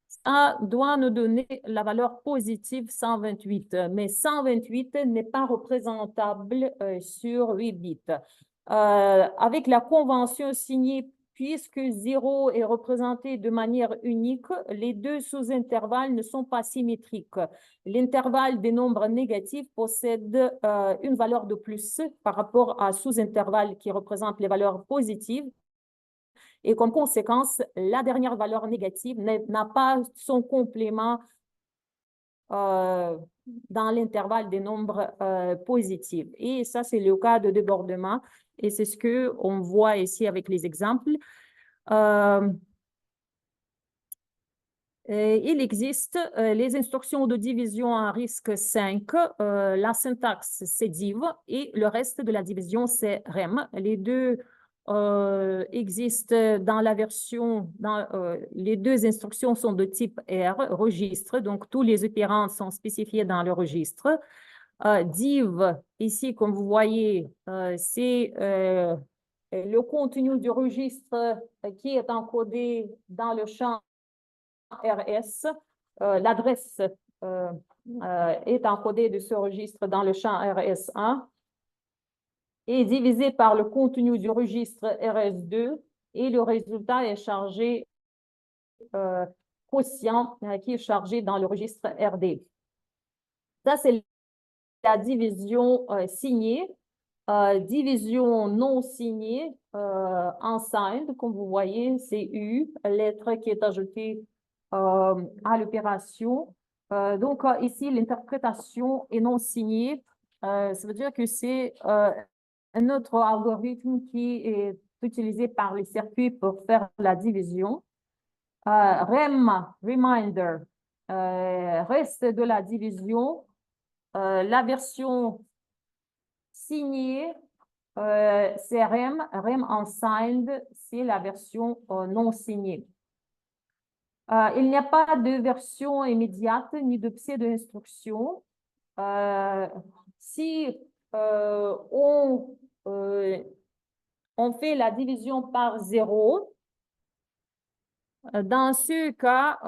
ça doit nous donner la valeur positive 128. Mais 128 n'est pas représentable sur 8 bits. Avec la convention signée, puisque 0 est représenté de manière unique, les deux sous-intervalles ne sont pas symétriques. L'intervalle des nombres négatifs possède une valeur de plus par rapport à sous-intervalle qui représente les valeurs positives. Et comme conséquence, la dernière valeur négative n'a pas son complément dans l'intervalle des nombres positifs. Et ça, c'est le cas de débordement. Et c'est ce qu'on voit ici avec les exemples. Il existe les instructions de division à risque 5. La syntaxe, c'est div et le reste de la division, c'est rem. Les deux existent dans la version, les deux instructions sont de type R, registre, donc tous les opérands sont spécifiés dans le registre. Div, ici, comme vous voyez, c'est le contenu du registre qui est encodé dans le champ RS. L'adresse est encodée de ce registre dans le champ RS1 et divisé par le contenu du registre RS2 et le résultat est chargé quotient qui est chargé dans le registre RD. Ça, c'est la division signée. Division non signée, unsigned, comme vous voyez, c'est U, lettre qui est ajoutée à l'opération. Donc, ici, l'interprétation est non signée. Ça veut dire que c'est un autre algorithme qui est utilisé par les circuits pour faire la division. REM, Reminder, reste de la division. La version signée, c'est REM. REM Unsigned, c'est la version non signée. Il n'y a pas de version immédiate ni de pseudo-instruction. Si on fait la division par 0, dans ce cas,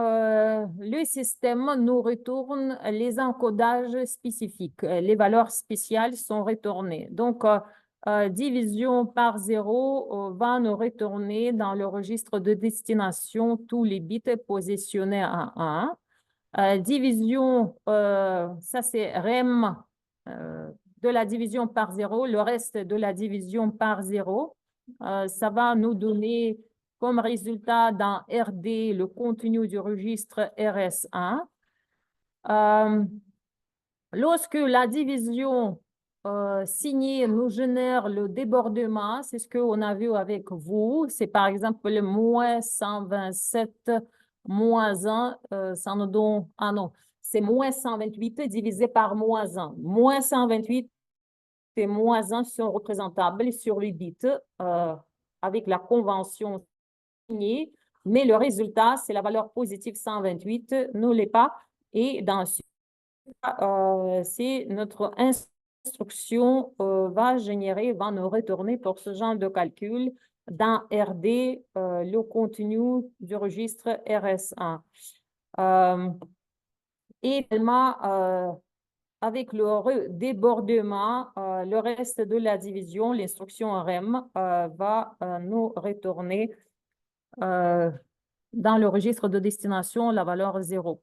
le système nous retourne les encodages spécifiques. Les valeurs spéciales sont retournées. Donc, division par 0 va nous retourner dans le registre de destination tous les bits positionnés à 1. Division, ça c'est REM de la division par 0. Le reste de la division par 0, ça va nous donner comme résultat dans RD le contenu du registre RS1. Lorsque la division signée nous génère le débordement, c'est ce qu'on a vu avec vous, c'est par exemple le moins 127 moins 1, ça nous donne, ah non, c'est moins 128 divisé par moins 1. Moins 128 et moins 1 sont représentables sur les bits avec la convention signée, mais le résultat, c'est la valeur positive 128, ne l'est pas. Et dans ce cas, c'est notre instruction va nous retourner pour ce genre de calcul dans RD le contenu du registre RS1. Également, avec le débordement, le reste de la division, l'instruction REM va nous retourner dans le registre de destination la valeur 0.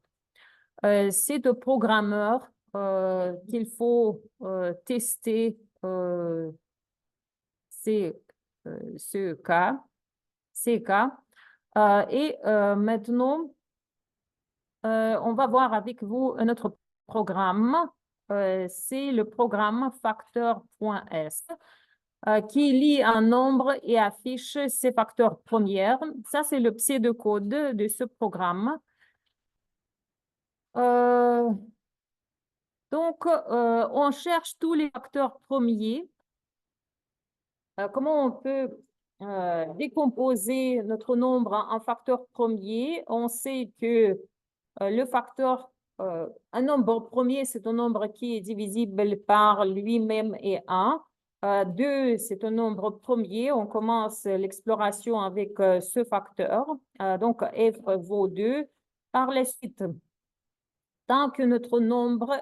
C'est au programmeur qu'il faut tester ces cas. Et maintenant, on va voir avec vous un autre programme. C'est le programme facteur.s qui lit un nombre et affiche ses facteurs premières. Ça, c'est le pseudocode de ce programme. Donc, on cherche tous les facteurs premiers. Comment on peut décomposer notre nombre en facteurs premiers? On sait que le facteur, un nombre premier, c'est un nombre qui est divisible par lui-même et 1. 2, c'est un nombre premier. On commence l'exploration avec ce facteur. Donc, f vaut 2. Par la suite, tant que notre nombre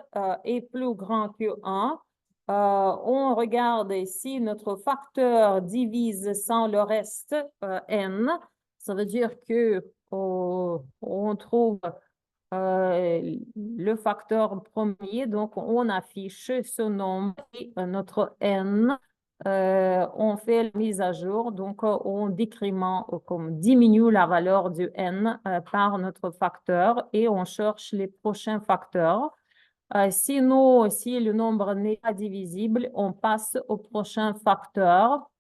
est plus grand que 1, on regarde si notre facteur divise sans le reste n. Ça veut dire que on trouve le facteur premier, donc on affiche ce nombre et notre n, on fait la mise à jour, donc on diminue la valeur du n par notre facteur et on cherche les prochains facteurs. Sinon, si le nombre n'est pas divisible, on passe au prochain facteur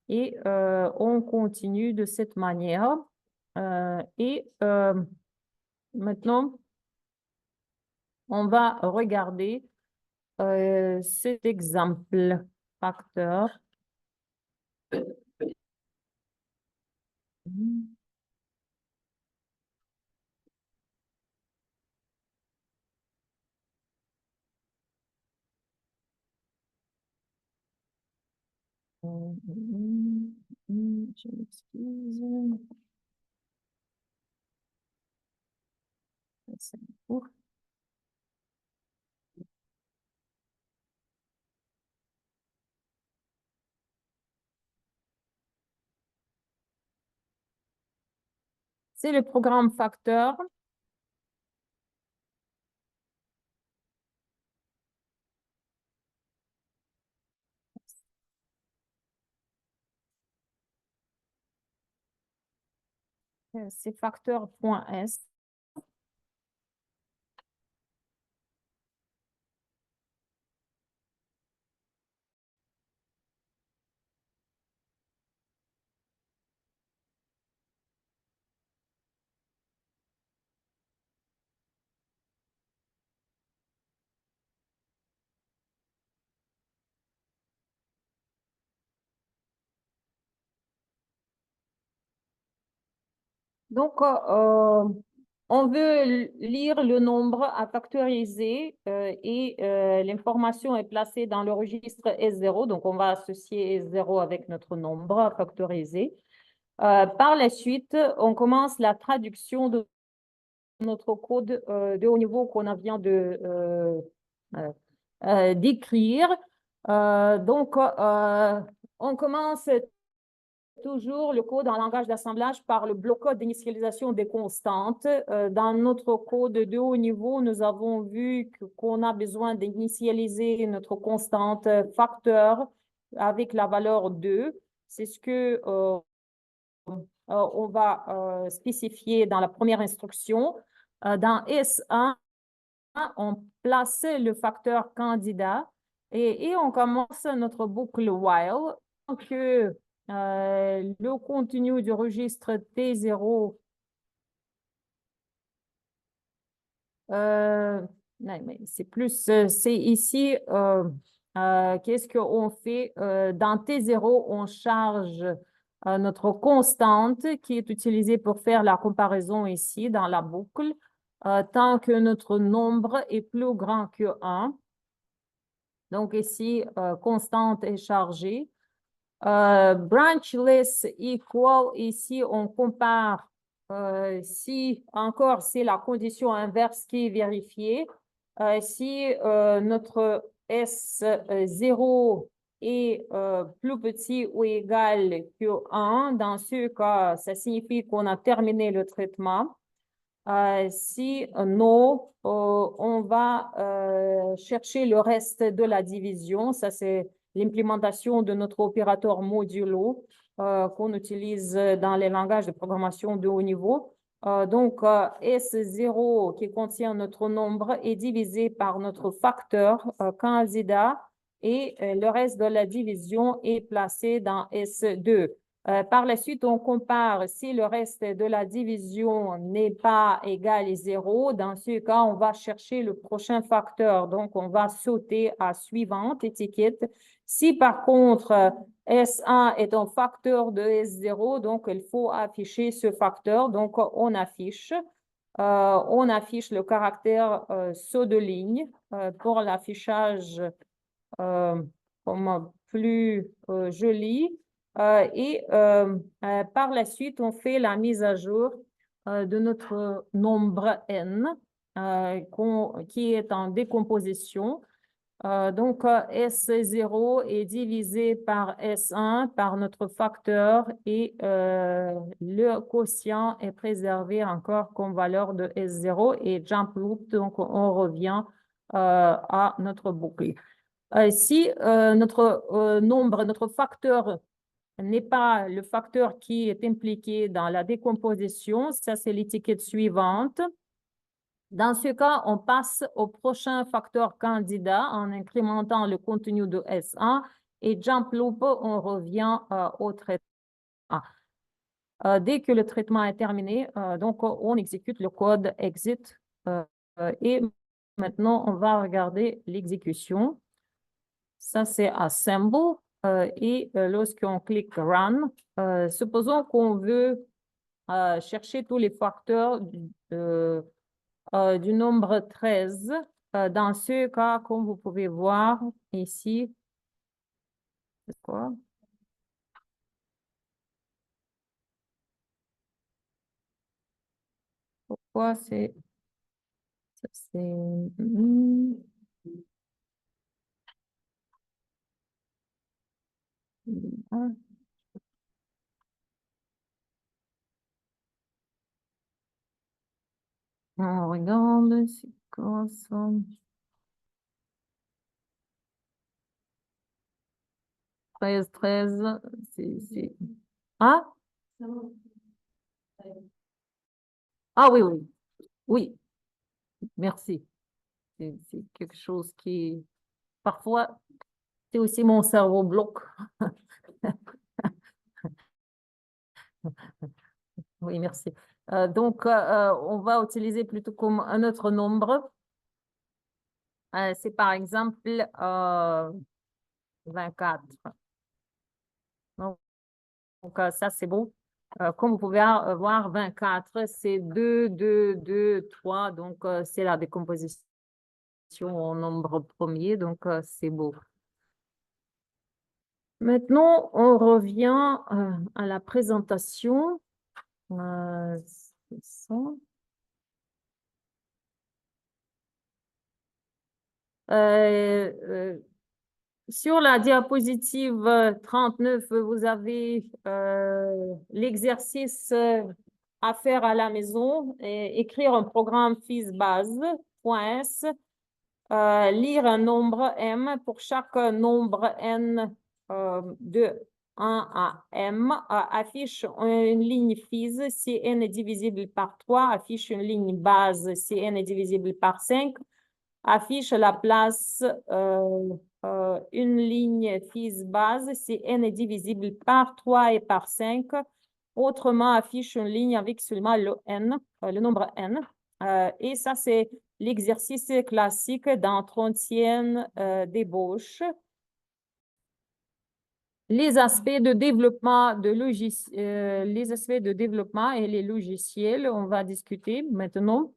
et on continue de cette manière. Maintenant, on va regarder cet exemple facteur. Je m'excuse. C'est le programme facteur. C'est facteur.s. Donc, on veut lire le nombre à factoriser et l'information est placée dans le registre S0. Donc, on va associer S0 avec notre nombre à factoriser. Par la suite, on commence la traduction de notre code de haut niveau qu'on vient d'écrire. Donc, on commence toujours le code en langage d'assemblage par le bloc code d'initialisation des constantes. Dans notre code de haut niveau, nous avons vu qu'on a besoin d'initialiser notre constante facteur avec la valeur 2. C'est ce que on va spécifier dans la première instruction. Dans S1, on place le facteur candidat et on commence notre boucle while. Donc, le contenu du registre T0 non, mais c'est plus, c'est ici, qu'est-ce qu'on fait? Dans T0, on charge notre constante qui est utilisée pour faire la comparaison ici dans la boucle, tant que notre nombre est plus grand que 1. Donc ici, constante est chargée. Branchless equal, ici, on compare si encore c'est la condition inverse qui est vérifiée. Si notre S0 est plus petit ou égal que 1, dans ce cas, ça signifie qu'on a terminé le traitement. Si non, on va chercher le reste de la division. Ça, c'est l'implémentation de notre opérateur modulo qu'on utilise dans les langages de programmation de haut niveau. Donc, S0 qui contient notre nombre est divisé par notre facteur candidat et le reste de la division est placé dans S2. Par la suite, on compare si le reste de la division n'est pas égal à 0. Dans ce cas, on va chercher le prochain facteur. Donc, on va sauter à suivante étiquette. Si par contre, S1 est un facteur de S0, donc il faut afficher ce facteur. Donc, on affiche le caractère saut de ligne pour l'affichage comme plus joli. Et par la suite, on fait la mise à jour de notre nombre n qui est en décomposition. Donc, S0 est divisé par S1 par notre facteur et le quotient est préservé encore comme valeur de S0 et jump loop, donc on revient à notre boucle. Si notre nombre, notre facteur n'est pas le facteur qui est impliqué dans la décomposition, ça c'est l'étiquette suivante. Dans ce cas, on passe au prochain facteur candidat en incrémentant le contenu de S1 et jump loop, on revient au traitement. Dès que le traitement est terminé, donc on exécute le code exit et maintenant on va regarder l'exécution. Ça, c'est assemble. Et lorsqu'on clique run, supposons qu'on veut chercher tous les facteurs du nombre 13. Dans ce cas, comme vous pouvez voir ici, c'est quoi? Pourquoi c'est... On regarde, c'est quoi ça? 13, 13, c'est... Ah? Ah oui, oui. Oui, merci. C'est quelque chose qui, parfois, c'est aussi mon cerveau bloque. Oui, merci. Donc, on va utiliser plutôt comme un autre nombre. C'est par exemple 24. Donc ça, c'est beau. Comme vous pouvez voir, 24, c'est 2, 2, 2, 3. Donc, c'est la décomposition en nombre premier. Donc, c'est beau. Maintenant, on revient à la présentation. C'est ça. Sur la diapositive 39, vous avez l'exercice à faire à la maison, écrire un programme FISBase.s, lire un nombre m pour chaque nombre n de 1 à m, affiche une ligne FIS si n est divisible par 3, affiche une ligne base si n est divisible par 5, affiche la place une ligne FIS base si n est divisible par 3 et par 5. Autrement, affiche une ligne avec seulement le n, le nombre n. Et ça, c'est l'exercice classique d'entretien d'ébauche. Les aspects de développement les aspects de développement et les logiciels, on va discuter maintenant.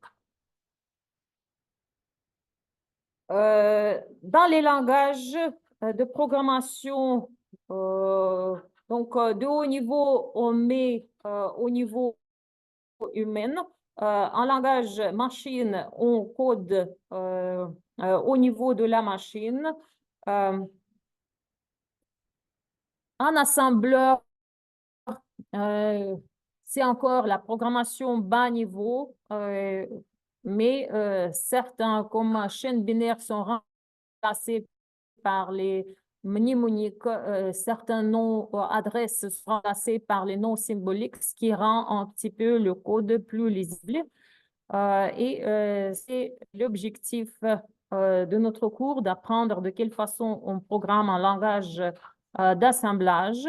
Dans les langages de programmation, donc de haut niveau, on met au niveau humain. En langage machine, on code au niveau de la machine. En assembleur, c'est encore la programmation bas niveau, mais certains, comme chaîne binaire, sont remplacés par les mnémoniques, certains noms adresses sont remplacés par les noms symboliques, ce qui rend un petit peu le code plus lisible. C'est l'objectif de notre cours, d'apprendre de quelle façon on programme un langage d'assemblage.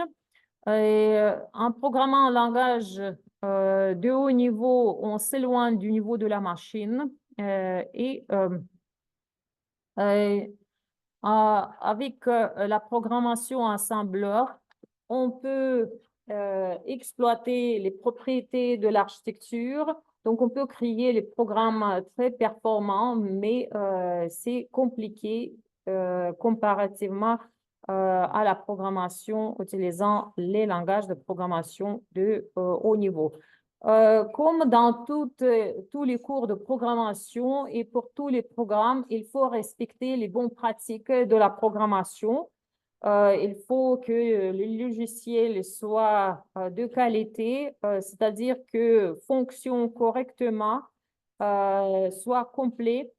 En programmant un langage de haut niveau, on s'éloigne du niveau de la machine avec la programmation assembleur, on peut exploiter les propriétés de l'architecture. Donc, on peut créer les programmes très performants, mais c'est compliqué comparativement à la programmation utilisant les langages de programmation de haut niveau. Comme dans tous les cours de programmation et pour tous les programmes, il faut respecter les bonnes pratiques de la programmation. Il faut que le logiciel soit de qualité, c'est-à-dire que fonctionne correctement, soit complet.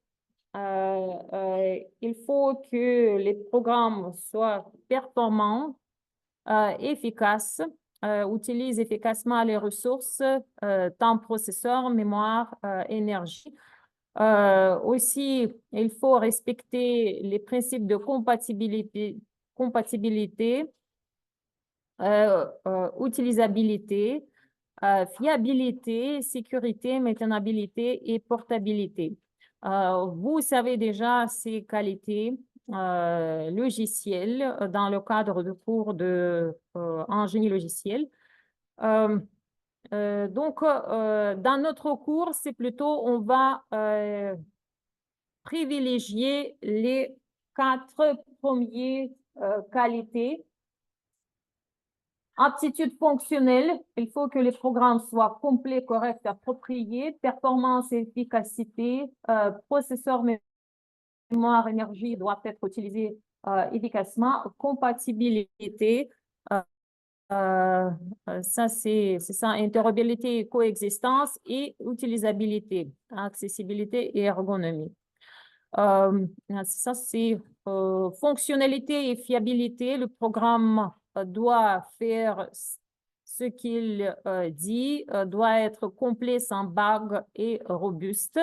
Il faut que les programmes soient performants, efficaces, utilisent efficacement les ressources, temps processeur, mémoire, énergie. Aussi, il faut respecter les principes de compatibilité, utilisabilité, fiabilité, sécurité, maintenabilité et portabilité. Vous savez déjà ces qualités logicielles dans le cadre de cours en génie logiciel. Donc, dans notre cours, c'est plutôt, on va privilégier les 4 premières qualités. Aptitude fonctionnelle, il faut que les programmes soient complets, corrects, appropriés. Performance et efficacité, processeur, mémoire, énergie doivent être utilisés efficacement. Compatibilité, ça c'est ça, interopérabilité, coexistence et utilisabilité, accessibilité et ergonomie. Ça c'est fonctionnalité et fiabilité. Le programme doit faire ce qu'il dit, doit être complet, sans bug et robuste.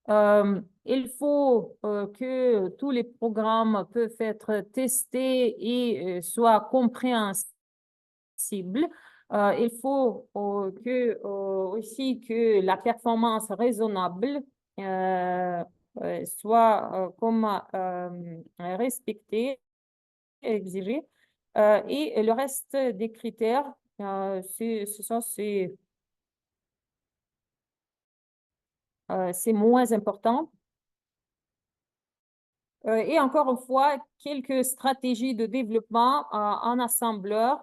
Il faut que tous les programmes peuvent être testés et soient compréhensibles. Il faut aussi que la performance raisonnable soit comme respectée, exigée. Et le reste des critères c'est moins important. Et encore une fois, quelques stratégies de développement en assembleur.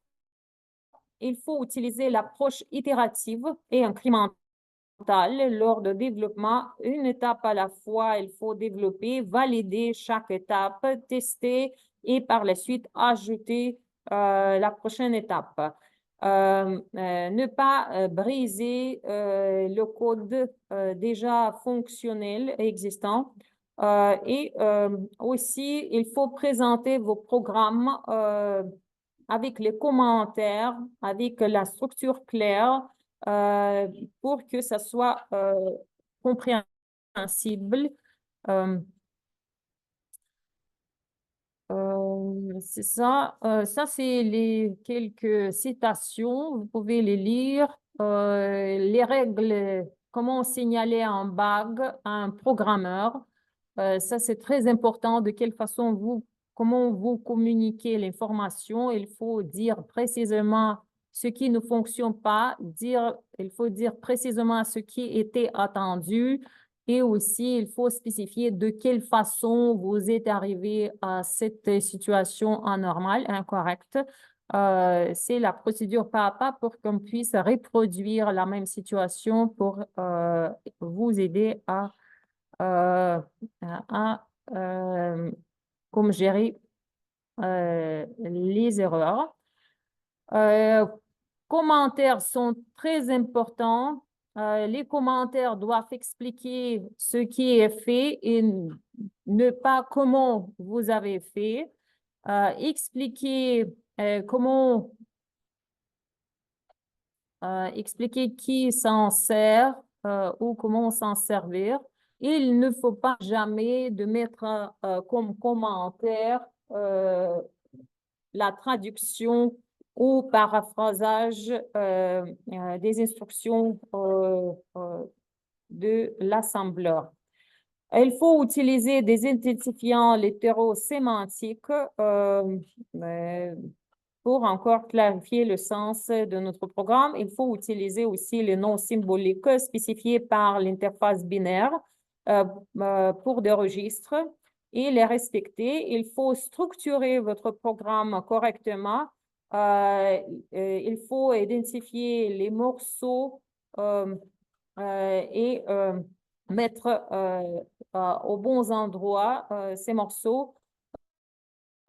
Il faut utiliser l'approche itérative et incrémentale lors de développement. Une étape à la fois, il faut développer, valider chaque étape, tester et par la suite ajouter la prochaine étape. Ne pas briser le code déjà fonctionnel et existant. Et aussi, il faut présenter vos programmes avec les commentaires, avec la structure claire pour que ça soit compréhensible. C'est ça. Ça, c'est les quelques citations. Vous pouvez les lire. Les règles, comment signaler un bug à un programmeur. Ça, c'est très important. De quelle façon comment vous communiquez l'information. Il faut dire précisément ce qui ne fonctionne pas. Il faut dire précisément ce qui était attendu. Et aussi, il faut spécifier de quelle façon vous êtes arrivé à cette situation anormale, incorrecte. C'est la procédure pas à pas pour qu'on puisse reproduire la même situation pour vous aider comme gérer les erreurs. Commentaires sont très importants. Les commentaires doivent expliquer ce qui est fait et ne pas comment vous avez fait. Expliquer expliquer qui s'en sert ou comment s'en servir. Il ne faut pas jamais de mettre comme commentaire la traduction ou paraphrasage des instructions de l'assembleur. Il faut utiliser des identifiants littéraux sémantiques pour encore clarifier le sens de notre programme. Il faut utiliser aussi les noms symboliques spécifiés par l'interface binaire pour des registres et les respecter. Il faut structurer votre programme correctement. Il faut identifier les morceaux et mettre aux bons endroits ces morceaux.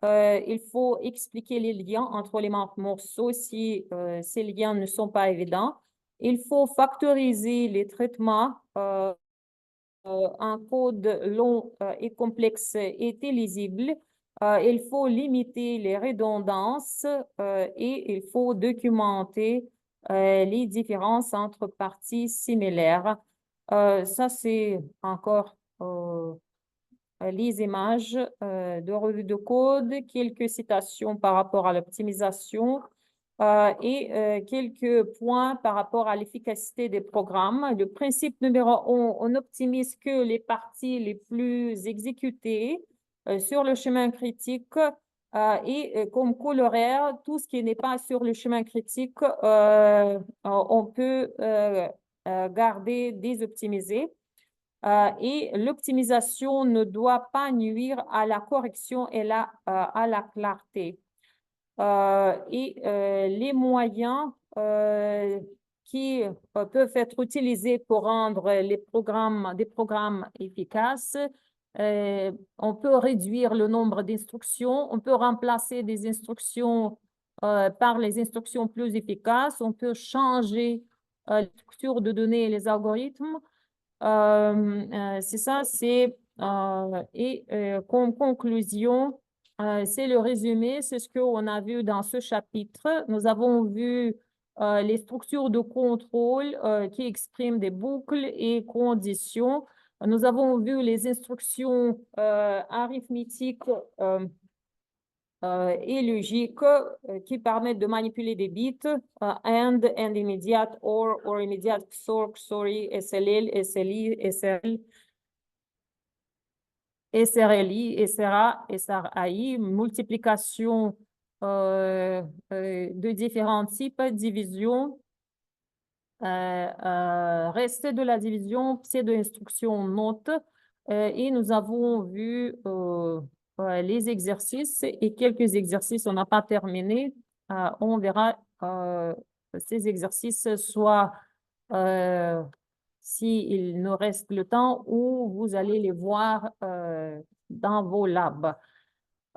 Il faut expliquer les liens entre les morceaux si ces liens ne sont pas évidents. Il faut factoriser les traitements. Un code long et complexe est illisible. Il faut limiter les redondances et il faut documenter les différences entre parties similaires. Ça, c'est encore les images de revue de code, quelques citations par rapport à l'optimisation et quelques points par rapport à l'efficacité des programmes. Le principe numéro 1, on n'optimise que les parties les plus exécutées sur le chemin critique et comme corollaire, tout ce qui n'est pas sur le chemin critique, on peut garder désoptimisé. Et l'optimisation ne doit pas nuire à la correction et à la clarté. Les moyens qui peuvent être utilisés pour rendre des programmes efficaces, on peut réduire le nombre d'instructions, on peut remplacer des instructions par les instructions plus efficaces, on peut changer la structure de données et les algorithmes. C'est ça, comme conclusion, c'est le résumé, c'est ce qu'on a vu dans ce chapitre. Nous avons vu les structures de contrôle qui expriment des boucles et conditions. Nous avons vu les instructions arithmétiques et logiques qui permettent de manipuler des bits, AND immediate, or immediate, XOR, XORi, SLL, SLI, SRL, SRLI, SRA, SRAI, multiplication de différents types, division, reste de la division, pseudo-instruction, notes, et nous avons vu les exercices et quelques exercices, on n'a pas terminé. On verra ces exercices soit s'il nous reste le temps ou vous allez les voir dans vos labs.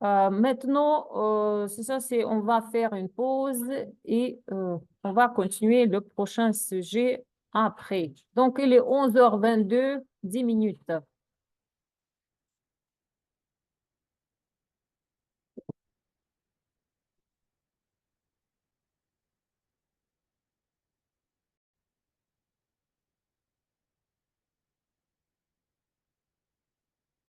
Maintenant, c'est ça, on va faire une pause et on va continuer le prochain sujet après. Donc, il est 11h22, 10 minutes.